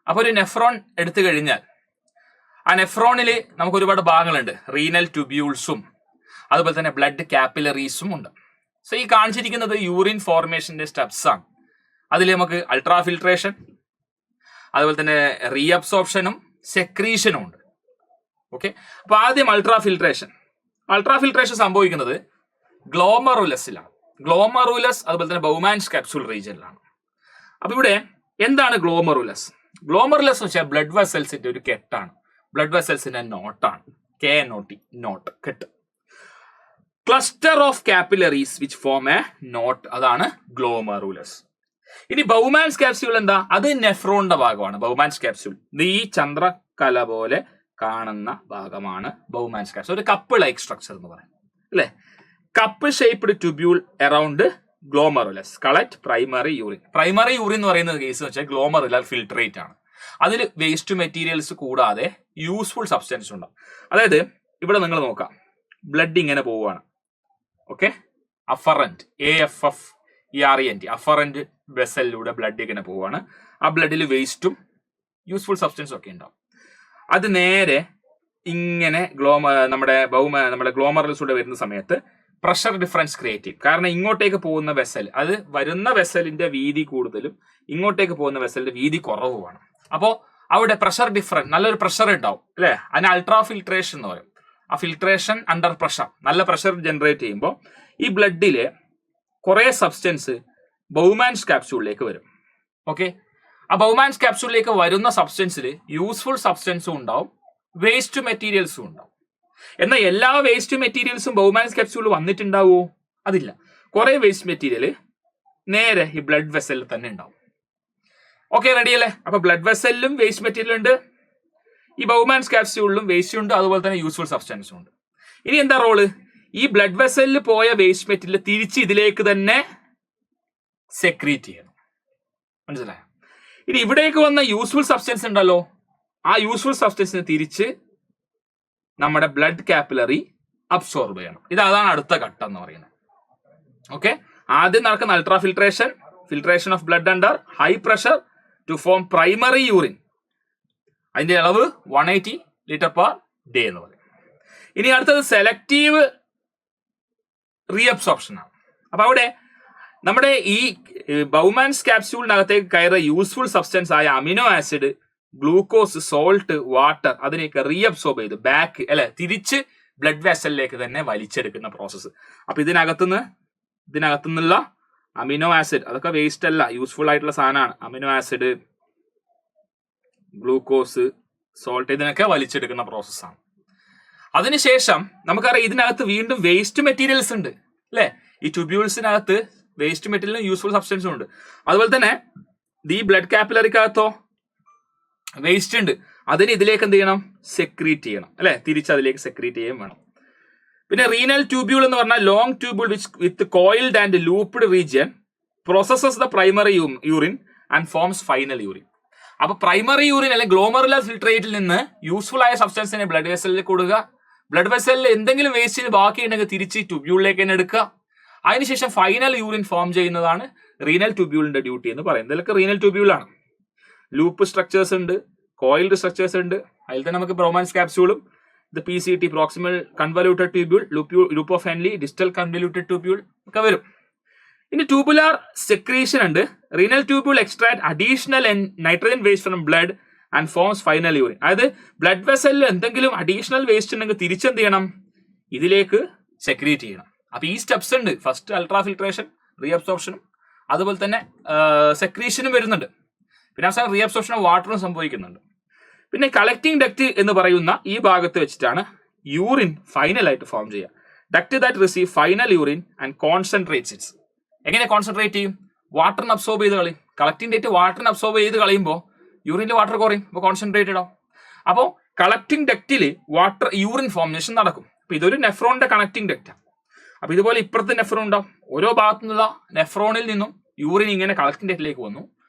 അപ്പൊ ഒരു നെഫ്രോൺ എടുത്തു കഴിഞ്ഞാൽ ആ നെഫ്രോണിൽ നമുക്ക് ഒരുപാട് ഭാഗങ്ങളുണ്ട്. റീനൽ ട്യൂബ്യൂൾസും അതുപോലെ തന്നെ ബ്ലഡ് കാപ്പിലറീസും ഉണ്ട്. സോ ഈ കാണിച്ചിരിക്കുന്നത് യൂറിൻ ഫോർമേഷന്റെ സ്റ്റെപ്സ് ആണ്. അതിൽ നമുക്ക് അൾട്രാ ഫിൽട്രേഷൻ, അതുപോലെ തന്നെ റീഅബ്സോർപ്ഷനും സെക്രീഷനും ഉണ്ട്. ഓക്കെ, അപ്പൊ ആദ്യം അൾട്രാ ഫിൽട്രേഷൻ സംഭവിക്കുന്നത് ഗ്ലോമറുലസിലാണ്. ഗ്ലോമറുലസ് അതുപോലെ തന്നെ ബൗമാൻസ് ക്യാപ്സ്യൂൾ റീജിയനിലാണ്. അപ്പൊ ഇവിടെ എന്താണ് ഗ്ലോമറുലസ്? ഗ്ലോമറുലസ് എന്ന് വെച്ചാൽ ബ്ലഡ് വെസൽസിന്റെ ഒരു കെട്ടാണ്, ബ്ലഡ് വെസൽസിന്റെ നോട്ടാണ്, KNOT, നോട്ട്, കെട്ട്. Cluster of capillaries which form a knot, അതാണ് ഗ്ലോമറുലസ്. ഇനി ബൗമാൻസ് ക്യാപ്സ്യൂൾ എന്താ? അത് നെഫ്രോണിന്റെ ഭാഗമാണ്. ബൗമാൻസ് ക്യാപ്സ്യൂൾ ഈ ചന്ദ്രകല പോലെ കാണുന്ന ഭാഗമാണ് ബൗമാൻസ് ക്യാപ്സ്യൂൾ. ഒരു കപ്പ് ലൈക്ക് സ്ട്രക്ചർ എന്ന് പറയും, അല്ലെ? Cup shaped tubule around glomerulus collect primary urine. Primary urine എന്ന് പറയുന്ന കേസ് വെച്ചാൽ ഗ്ലോമറുലർ ഫിൽട്രേറ്റ് ആണ്. അതിൽ വേസ്റ്റ് മെറ്റീരിയൽസ് കൂടാതെ യൂസ്ഫുൾ സബ്സ്റ്റൻസ് ഉണ്ടാവും. അതായത് ഇവിടെ നിങ്ങൾ നോക്കാം, ബ്ലഡ് ഇങ്ങനെ പോവുകയാണ്. Okay, afferent, AFFERENT, afferent വെസലിലൂടെ blood ഇങ്ങനെ പോവുകയാണ്. ആ ബ്ലഡിൽ വേസ്റ്റും യൂസ്ഫുൾ സബ്സ്റ്റൻസും ഒക്കെ ഉണ്ടാവും. അത് നേരെ ഇങ്ങനെ നമ്മുടെ ഗ്ലോമറുലസിലൂടെ വരുന്ന സമയത്ത് പ്രഷർ ഡിഫറൻസ് ക്രിയേറ്റ് ചെയ്യും. കാരണം ഇങ്ങോട്ടേക്ക് പോകുന്ന വെസൽ, അത് വരുന്ന വെസലിന്റെ വീതി കൂടുതലും ഇങ്ങോട്ടേക്ക് പോകുന്ന വെസലിന്റെ വീതി കുറവുമാണ്. അപ്പോൾ അവിടെ പ്രഷർ ഡിഫറൻസ്, നല്ലൊരു പ്രഷർ ഉണ്ടാവും, അല്ലെ? അതിന് അൾട്രാ ഫിൽട്രേഷൻ എന്ന് പറയും. ആ ഫിൽട്രേഷൻ അണ്ടർ പ്രഷർ, നല്ല പ്രഷർ ജനറേറ്റ് ചെയ്യുമ്പോൾ ഈ ബ്ലഡിലെ കുറെ സബ്സ്റ്റൻസ് ബൗമാൻസ് ക്യാപ്സ്യൂളിലേക്ക് വരും. ഓക്കെ, ആ ബൗമാൻസ് ക്യാപ്സ്യൂളിലേക്ക് വരുന്ന സബ്സ്റ്റൻസിൽ യൂസ്ഫുൾ സബ്സ്റ്റൻസും ഉണ്ടാവും, വേസ്റ്റ് മെറ്റീരിയൽസും ഉണ്ടാവും. എന്നാൽ എല്ലാ വേസ്റ്റ് മെറ്റീരിയൽസും ബൗമാൻസ് ക്യാപ്സ്യൂളിൽ വന്നിട്ടുണ്ടാവുമോ? അതില്ല. കുറെ വേസ്റ്റ് മെറ്റീരിയൽ നേരെ ഈ ബ്ലഡ് വെസലിൽ തന്നെ ഉണ്ടാവും. ഓക്കെ, റെഡി അല്ലേ? അപ്പൊ ബ്ലഡ് വെസലിലും വേസ്റ്റ് മെറ്റീരിയൽ ഉണ്ട്, ഈ ബൗമാൻസ് ക്യാപ്സ്യൂളിലും വേസ്റ്റ് ഉണ്ട്, അതുപോലെ തന്നെ യൂസ്ഫുൾ സബ്സ്റ്റൻസും ഉണ്ട്. ഇനി എന്താ റോള്? ഈ ബ്ലഡ് വെസലിൽ പോയ വേസ്റ്റ് മെറ്റീരിയൽ തിരിച്ച് ഇതിലേക്ക് തന്നെ സെക്രീറ്റ് ചെയ്യണം. മനസ്സിലായോ? ഇനി ഇവിടേക്ക് വന്ന യൂസ്ഫുൾ സബ്സ്റ്റൻസ് ഉണ്ടല്ലോ, ആ യൂസ്ഫുൾ സബ്സ്റ്റൻസിനെ തിരിച്ച് നമ്മുടെ ബ്ലഡ് കാപ്പിലറി അബ്സോർബ് ചെയ്യണം. അതാണ് അടുത്ത ഘട്ടം എന്ന് പറയുന്നത്. ഓക്കെ, ആദ്യം നടക്കുന്ന ultrafiltration of blood under high pressure to form primary urine. അതിന്റെ അളവ് 180 ലിറ്റർ പെർ ഡേ എന്ന് പറയും. ഇനി അടുത്തത് സെലക്റ്റീവ് റീഅബ്സോർപ്ഷൻ ആണ്. അപ്പൊ അവിടെ നമ്മുടെ ഈ ബൗമാൻസ് ക്യാപ്സ്യൂളിനകത്തേക്ക് കയറിയ യൂസ്ഫുൾ സബ്സ്റ്റൻസ് ആയ amino acid, glucose, salt, water, അതിനെയൊക്കെ റീഅബ്സോർബ് ചെയ്ത് തിരിച്ച് ബ്ലഡ് വെസലിലേക്ക് തന്നെ വലിച്ചെടുക്കുന്ന പ്രോസസ്സ്. അപ്പൊ ഇതിനകത്തുനിന്നുള്ള അമിനോ ആസിഡ്, അതൊക്കെ വേസ്റ്റ് അല്ല, യൂസ്ഫുൾ ആയിട്ടുള്ള സാധനമാണ്. അമിനോ ആസിഡ്, ഗ്ലൂക്കോസ്, സോൾട്ട്, ഇതിനൊക്കെ വലിച്ചെടുക്കുന്ന പ്രോസസ്സാണ്. അതിനുശേഷം നമുക്കറിയാം ഇതിനകത്ത് വീണ്ടും വേസ്റ്റ് മെറ്റീരിയൽസ് ഉണ്ട്, അല്ലെ? ഈ ട്യൂബ്യൂൾസിനകത്ത് വേസ്റ്റ് മെറ്റീരിയലും യൂസ്ഫുൾ സബ്സ്റ്റൻസും ഉണ്ട്. അതുപോലെ തന്നെ ഈ ബ്ലഡ് കാപ്പിലറിക്കകത്തോ വേസ്റ്റ് ഉണ്ട്, അതിന് ഇതിലേക്ക് എന്ത് ചെയ്യണം, സെക്രീറ്റ് ചെയ്യണം അല്ലെ, തിരിച്ച് അതിലേക്ക് സെക്രീറ്റ് ചെയ്യാൻ വേണം. പിന്നെ റീനൽ ട്യൂബ്യൂൾ എന്ന് പറഞ്ഞാൽ long tubule with coiled and looped region processes the primary urine and forms final urine. അപ്പൊ പ്രൈമറി യൂറിൻ അല്ലെങ്കിൽ ഗ്ലോമറുലർ ഫിൽട്രേറ്റിൽ നിന്ന് യൂസ്ഫുൾ ആയ സബ്സ്റ്റൻസിനെ ബ്ലഡ് വെസലിൽ കൊടുക്കുക, ബ്ലഡ് വെസലിൽ എന്തെങ്കിലും വേസ്റ്റിന് ബാക്കിയുണ്ടെങ്കിൽ തിരിച്ച് ട്യൂബ്യൂളിലേക്ക് തന്നെ എടുക്കുക. അതിനുശേഷം ഫൈനൽ യൂറിൻ ഫോം ചെയ്യുന്നതാണ് റീനൽ ട്യൂബ്യൂളിന്റെ ഡ്യൂട്ടി എന്ന് പറയുന്നത്. ഇതൊക്കെ റീനൽ ട്യൂബ്യൂളാണ്. ലൂപ്പ് സ്ട്രക്ചേഴ്സ് ഉണ്ട്, കോയിൽഡ് സ്ട്രക്ചേഴ്സ് ഉണ്ട്, അതിൽ തന്നെ നമുക്ക് ബ്രോമാൻസ് ക്യാപ്സ്യൂളും ഇത് PCT proximal convoluted tubule, loop of Henley, distal convoluted tubule ഒക്കെ വരും. ഇനി ട്യൂബുലാർ സെക്രീഷൻ ഉണ്ട്. Renal tubule extract additional nitrogen waste from blood and forms final urine. അതായത് ബ്ലഡ് വെസലിൽ എന്തെങ്കിലും അഡീഷണൽ വേസ്റ്റ് ഉണ്ടെങ്കിൽ തിരിച്ചെന്ത് ചെയ്യണം, ഇതിലേക്ക് സെക്രീറ്റ് ചെയ്യണം. അപ്പൊ ഈ സ്റ്റെപ്സ് ഉണ്ട്. ഫസ്റ്റ് അൾട്രാ ഫിൽട്രേഷൻ, റീഅബ്സോർപ്ഷനും അതുപോലെ തന്നെ സെക്രീഷനും വരുന്നുണ്ട്. പിന്നെ അവസാനം റീഅബ്സോർപ്ഷൻ ഓഫ് വാട്ടറും സംഭവിക്കുന്നുണ്ട്. പിന്നെ കളക്ടിങ് ഡക്ട് എന്ന് പറയുന്ന ഈ ഭാഗത്ത് വെച്ചിട്ടാണ് യൂറിൻ ഫൈനലായിട്ട് ഫോം ചെയ്യുക. Duct that receive final urine and concentrates it's. എങ്ങനെ കോൺസെൻട്രേറ്റ് ചെയ്യും, വാട്ടറിന് അബ്സോർബ് ചെയ്ത് കളയും. കളക്ടിങ് ഡക്ട് വാട്ടറിന് അബ്സോർബ് ചെയ്ത് കളയുമ്പോൾ യൂറിനിൽ വാട്ടർ കുറയും, അപ്പോൾ കോൺസെൻട്രേറ്റഡ് ആവും. അപ്പോൾ കളക്ടിങ് ഡക്റ്റിൽ വാട്ടർ യൂറിൻ ഫോർമേഷൻ നടക്കും. അപ്പൊ ഇതൊരു നെഫ്രോണിന്റെ കണക്ടിങ് ഡക്റ്റാണ്. അപ്പൊ ഇതുപോലെ ഇപ്പുറത്ത് നെഫ്രോൺ ഉണ്ടാവും. ഓരോ ഭാഗത്തു നിന്നുള്ള നെഫ്രോണിൽ നിന്നും യൂറിൻ ഇങ്ങനെ കളക്ടിങ് ഡക്റ്റിലേക്ക് വന്നു.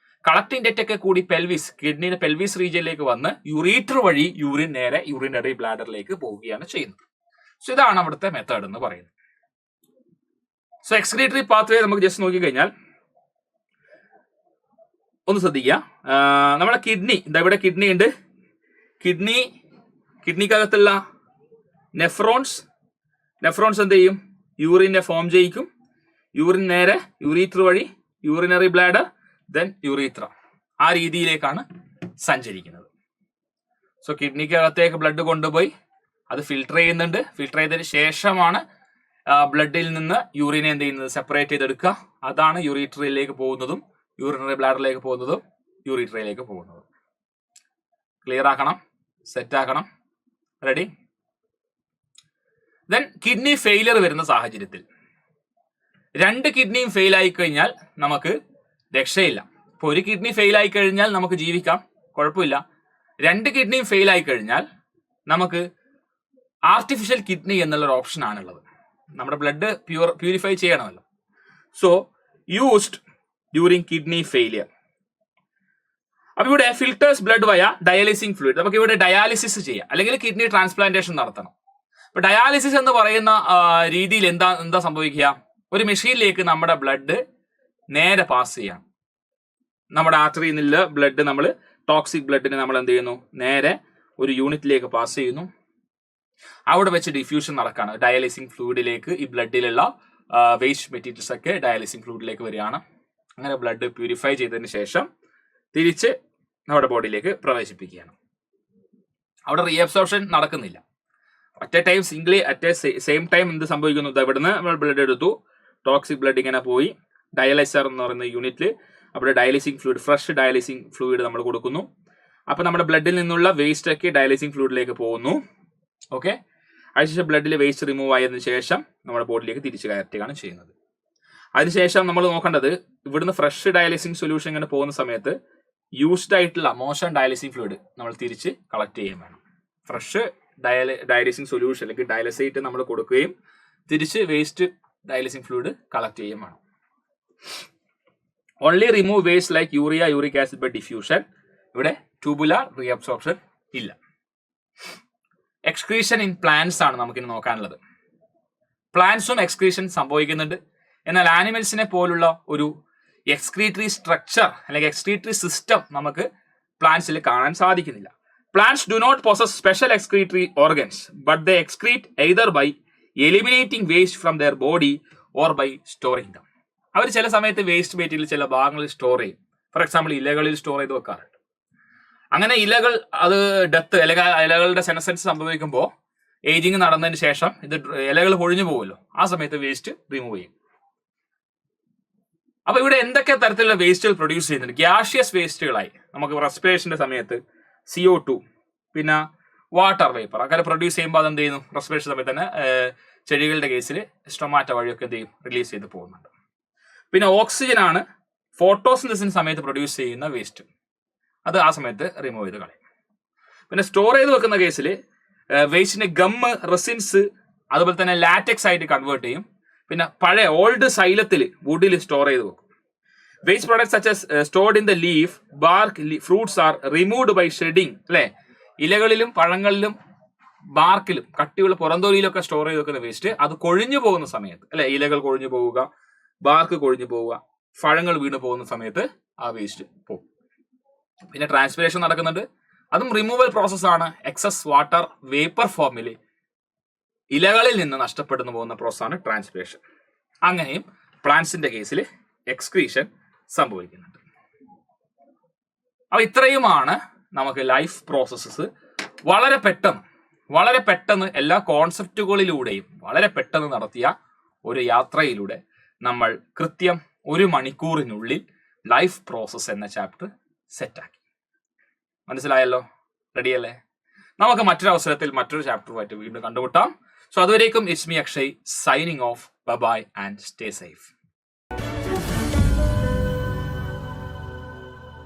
കളക്ടിങ് ഡക്റ്റ് ഒക്കെ കൂടി പെൽവിസ്, കിഡ്നിയുടെ പെൽവിസ് റീജിയനിലേക്ക് വന്ന് യൂറീറ്റർ വഴി യൂറിൻ നേരെ യൂറിനറി ബ്ലാഡറിലേക്ക് പോവുകയാണ് ചെയ്യുന്നത്. സോ ഇതാണ് അവിടുത്തെ മെത്തേഡ് എന്ന് പറയുന്നത്. സോ എക്സ്ക്രീറ്ററി പാത്വേ നമുക്ക് ജസ്റ്റ് നോക്കിക്കഴിഞ്ഞാൽ ഒന്ന് ശ്രദ്ധിക്കുക. നമ്മുടെ കിഡ്നി, ഇതാ ഇവിടെ കിഡ്നി ഉണ്ട്. കിഡ്നിക്കകത്തുള്ള നെഫ്രോൺസ് എന്ത് ചെയ്യും, യൂറിനെ ഫോം ചെയ്യിക്കും. യൂറിൻ നേരെ യൂറീറ്റർ വഴി യൂറിനറി ബ്ലാഡർ, ദെൻ യൂറീത്ര, ആ രീതിയിലേക്കാണ് സഞ്ചരിക്കുന്നത്. സോ കിഡ്നിക്കകത്തേക്ക് ബ്ലഡ് കൊണ്ടുപോയി അത് ഫിൽട്ടർ ചെയ്യുന്നുണ്ട്. ഫിൽട്ടർ ചെയ്തതിന് ശേഷമാണ് ബ്ലഡിൽ നിന്ന് യൂറിനെ എന്ത് ചെയ്യുന്നത്, സെപ്പറേറ്റ് ചെയ്തെടുക്കുക. അതാണ് യൂറീട്രയിലേക്ക് പോകുന്നതും യൂറിനറി ബ്ലാഡറിലേക്ക് പോകുന്നതും യൂറീട്രയിലേക്ക് പോകുന്നതും. ക്ലിയർ ആക്കണം, സെറ്റ് ആക്കണം. റെഡി? ദെൻ കിഡ്നി ഫെയിലിയർ വരുന്ന സാഹചര്യത്തിൽ, 2 കിഡ്നിയും ഫെയിൽ ആയി കഴിഞ്ഞാൽ നമുക്ക് രക്ഷയില്ല. ഇപ്പൊ ഒരു കിഡ്നി ഫെയിൽ ആയി കഴിഞ്ഞാൽ നമുക്ക് ജീവിക്കാം, കുഴപ്പമില്ല. 2 കിഡ്നിയും ഫെയിൽ ആയി കഴിഞ്ഞാൽ നമുക്ക് ആർട്ടിഫിഷ്യൽ കിഡ്നി എന്നുള്ളൊരു ഓപ്ഷൻ ആണുള്ളത്. നമ്മുടെ ബ്ലഡ് പ്യൂരിഫൈ ചെയ്യണമല്ലോ. So used during kidney failure. അപ്പൊ ഇവിടെ ഫിൽട്ടേഴ്സ് ബ്ലഡ് വയ ഡയാലിസിങ് ഫ്ലൂയിഡ്. നമുക്ക് ഇവിടെ ഡയാലിസിസ് ചെയ്യാം, അല്ലെങ്കിൽ കിഡ്നി ട്രാൻസ്പ്ലാന്റേഷൻ നടത്തണം. അപ്പൊ ഡയാലിസിസ് എന്ന് പറയുന്ന രീതിയിൽ എന്താ സംഭവിക്കുക, ഒരു മെഷീനിലേക്ക് നമ്മുടെ ബ്ലഡ് നേരെ പാസ് ചെയ്യാം. നമ്മുടെ ആർട്ടറിയിൽ നിന്നുള്ള ബ്ലഡ്, നമ്മൾ ടോക്സിക് ബ്ലഡിനെ നമ്മൾ എന്ത് ചെയ്യുന്നു, നേരെ ഒരു യൂണിറ്റിലേക്ക് പാസ് ചെയ്യുന്നു. അവിടെ വെച്ച് ഡിഫ്യൂഷൻ നടക്കുകയാണ്. ഡയാലിസിങ് ഫ്ലൂയിഡിലേക്ക് ഈ ബ്ലഡിലുള്ള വേസ്റ്റ് മെറ്റീരിയൽസ് ഒക്കെ ഡയാലിസിങ് ഫ്ലൂയിഡിലേക്ക് വരികയാണ്. അങ്ങനെ ബ്ലഡ് പ്യൂരിഫൈ ചെയ്തതിന് ശേഷം തിരിച്ച് നമ്മുടെ ബോഡിയിലേക്ക് പ്രവേശിപ്പിക്കുകയാണ്. അവിടെ റീഅബ്സോർപ്ഷൻ നടക്കുന്നില്ല. At a time singly at a same time എന്ത് സംഭവിക്കുന്നു, ഇവിടുന്ന് നമ്മൾ ബ്ലഡ് എടുത്തു, ടോക്സിക് ബ്ലഡ് ഇങ്ങനെ പോയി ഡയാലൈസർ എന്ന് പറയുന്ന യൂണിറ്റിൽ അവിടെ ഡയാലിസിങ് ഫ്ലൂയിഡ്, ഫ്രഷ് ഡയാലിസിങ് ഫ്ലൂയിഡ് നമ്മൾ കൊടുക്കുന്നു. അപ്പൊ നമ്മുടെ ബ്ലഡിൽ നിന്നുള്ള വേസ്റ്റ് ഒക്കെ ഡയാലിസിങ് ഫ്ലൂയിഡിലേക്ക് പോകുന്നു. ഓക്കെ, അതിനുശേഷം ബ്ലഡിൽ വേസ്റ്റ് റിമൂവ് ആയതിനു ശേഷം നമ്മുടെ ബോഡിയിലേക്ക് തിരിച്ചു കയറ്റുകയാണ് ചെയ്യുന്നത്. അതിനുശേഷം നമ്മൾ നോക്കേണ്ടത്, ഇവിടുന്ന് ഫ്രഷ് ഡയാലിസിങ് സൊല്യൂഷൻ ഇങ്ങനെ പോകുന്ന സമയത്ത് യൂസ്ഡ് ആയിട്ടുള്ള മോശം ഡയാലിസിങ് ഫ്ലൂയിഡ് നമ്മൾ തിരിച്ച് കളക്ട് ചെയ്യുകയും വേണം. ഫ്രഷ് ഡയാലിസിങ് സൊല്യൂഷൻ അല്ലെങ്കിൽ ഡയാലിസൈറ്റ് നമ്മൾ കൊടുക്കുകയും തിരിച്ച് വേസ്റ്റ് ഡയാലിസിങ് ഫ്ലൂയിഡ് കളക്ട് ചെയ്യുകയും വേണം. Only remove waste like urea, uric acid by diffusion. ഇവിടെ ട്യൂബുലാർ റീഅബ്സോർപ്ഷൻ ഇല്ല. എക്സ്ക്രീഷൻ ഇൻ പ്ലാന്റ്സ് ആണ് നമുക്കിനി നോക്കാനുള്ളത്. പ്ലാന്റ്സും എക്സ്ക്രീഷൻ സംഭവിക്കുന്നുണ്ട്. എന്നാൽ ആനിമൽസിനെ പോലുള്ള ഒരു എക്സ്ക്രീറ്ററി സ്ട്രക്ചർ അല്ലെങ്കിൽ എക്സ്ക്രീറ്ററി സിസ്റ്റം നമുക്ക് പ്ലാന്റ്സിൽ കാണാൻ സാധിക്കുന്നില്ല. Plants do not possess special excretory organs, but they excrete either by eliminating waste from their body or by storing them. അവർ ചില സമയത്ത് വേസ്റ്റ് മെറ്റീരിയൽ ചില ഭാഗങ്ങളിൽ സ്റ്റോർ ചെയ്യും. ഫോർ എക്സാമ്പിൾ ഇലകളിൽ സ്റ്റോർ ചെയ്ത് വെക്കാറുണ്ട്. അങ്ങനെ ഇലകൾ അത് ഡെത്ത് അല്ലെങ്കിൽ ഇലകളുടെ സെനസൻസ് സംഭവിക്കുമ്പോൾ ഏജിങ് നടന്നതിന് ശേഷം ഇത് ഇലകൾ പൊഴിഞ്ഞു പോകുമല്ലോ, ആ സമയത്ത് വേസ്റ്റ് റിമൂവ് ചെയ്യും. അപ്പൊ ഇവിടെ എന്തൊക്കെ തരത്തിലുള്ള വേസ്റ്റുകൾ പ്രൊഡ്യൂസ് ചെയ്യുന്നുണ്ട്? ഗ്യാഷ്യസ് വേസ്റ്റുകളായി നമുക്ക് റെസ്പിറേഷന്റെ സമയത്ത് CO2, പിന്നെ വാട്ടർ വേപ്പർ അങ്ങനെ പ്രൊഡ്യൂസ് ചെയ്യുമ്പോൾ അതെന്ത് ചെയ്യുന്നു, റെസ്പിറേഷൻ സമയത്ത് തന്നെ ചെടികളുടെ കേസിൽ സ്റ്റൊമാറ്റോ വഴിയൊക്കെ എന്ത് ചെയ്യും, റിലീസ് ചെയ്ത് പോകുന്നുണ്ട്. പിന്നെ ഓക്സിജൻ ആണ് ഫോട്ടോസിന്തസിസ് സമയത്ത് പ്രൊഡ്യൂസ് ചെയ്യുന്ന വേസ്റ്റ്. അത് ആ സമയത്ത് റിമൂവ് ചെയ്ത് കളയും. പിന്നെ സ്റ്റോർ ചെയ്ത് വെക്കുന്ന കേസിൽ വേസ്റ്റിനെ ഗമ്മ്, റെസിൻസ്, അതുപോലെ തന്നെ ലാറ്റക്സ് ആയിട്ട് കൺവേർട്ട് ചെയ്യും. പിന്നെ പഴയ ഓൾഡ് സൈലത്തിൽ വുഡിൽ സ്റ്റോർ ചെയ്ത് വെക്കും. Waste products such as stored in the leaf, bark, fruits are removed by shedding. അല്ലെ, ഇലകളിലും പഴങ്ങളിലും ബാർക്കിലും കട്ടിയുള്ള പുറന്തോലിയിലൊക്കെ സ്റ്റോർ ചെയ്ത് വെക്കുന്ന വേസ്റ്റ് അത് കൊഴിഞ്ഞു പോകുന്ന സമയത്ത്, അല്ലെ, ഇലകൾ കൊഴിഞ്ഞു പോവുക, ബാർക്ക് കൊഴിഞ്ഞു പോവുക, പഴങ്ങൾ വീണ് പോകുന്ന സമയത്ത് ആ വേസ്റ്റ് പോകും. പിന്നെ ട്രാൻസ്പിറേഷൻ നടക്കുന്നുണ്ട്, അതും റിമൂവൽ പ്രോസസ്സാണ്. എക്സസ് വാട്ടർ വേപ്പർ ഫോമിൽ ഇലകളിൽ നിന്ന് നഷ്ടപ്പെടുന്നു പോകുന്ന പ്രോസസ്സാണ് ട്രാൻസ്പിറേഷൻ. അങ്ങനെയും പ്ലാന്റ്സിന്റെ കേസിൽ എക്സ്ക്രീഷൻ സംഭവിക്കുന്നുണ്ട്. അപ്പൊ ഇത്രയുമാണ് നമുക്ക് ലൈഫ് പ്രോസസ്സസ് വളരെ പെട്ടെന്ന് എല്ലാ കോൺസെപ്റ്റുകളിലൂടെയും വളരെ പെട്ടെന്ന് നടത്തിയ ഒരു യാത്രയിലൂടെ നമ്മൾ കൃത്യം 1 മണിക്കൂറിനുള്ളിൽ ലൈഫ് പ്രോസസ് എന്ന ചാപ്റ്റർ സെറ്റാക്കി. മനസ്സിലായല്ലോ? റെഡിയല്ലേ? നമുക്ക് മറ്റൊരു അവസരത്തിൽ മറ്റൊരു ചാപ്റ്ററുമായിട്ട് വീണ്ടും കണ്ടുമുട്ടാം. സോ അതുവരേക്കും it's me Akshay signing off. Bye and stay safe.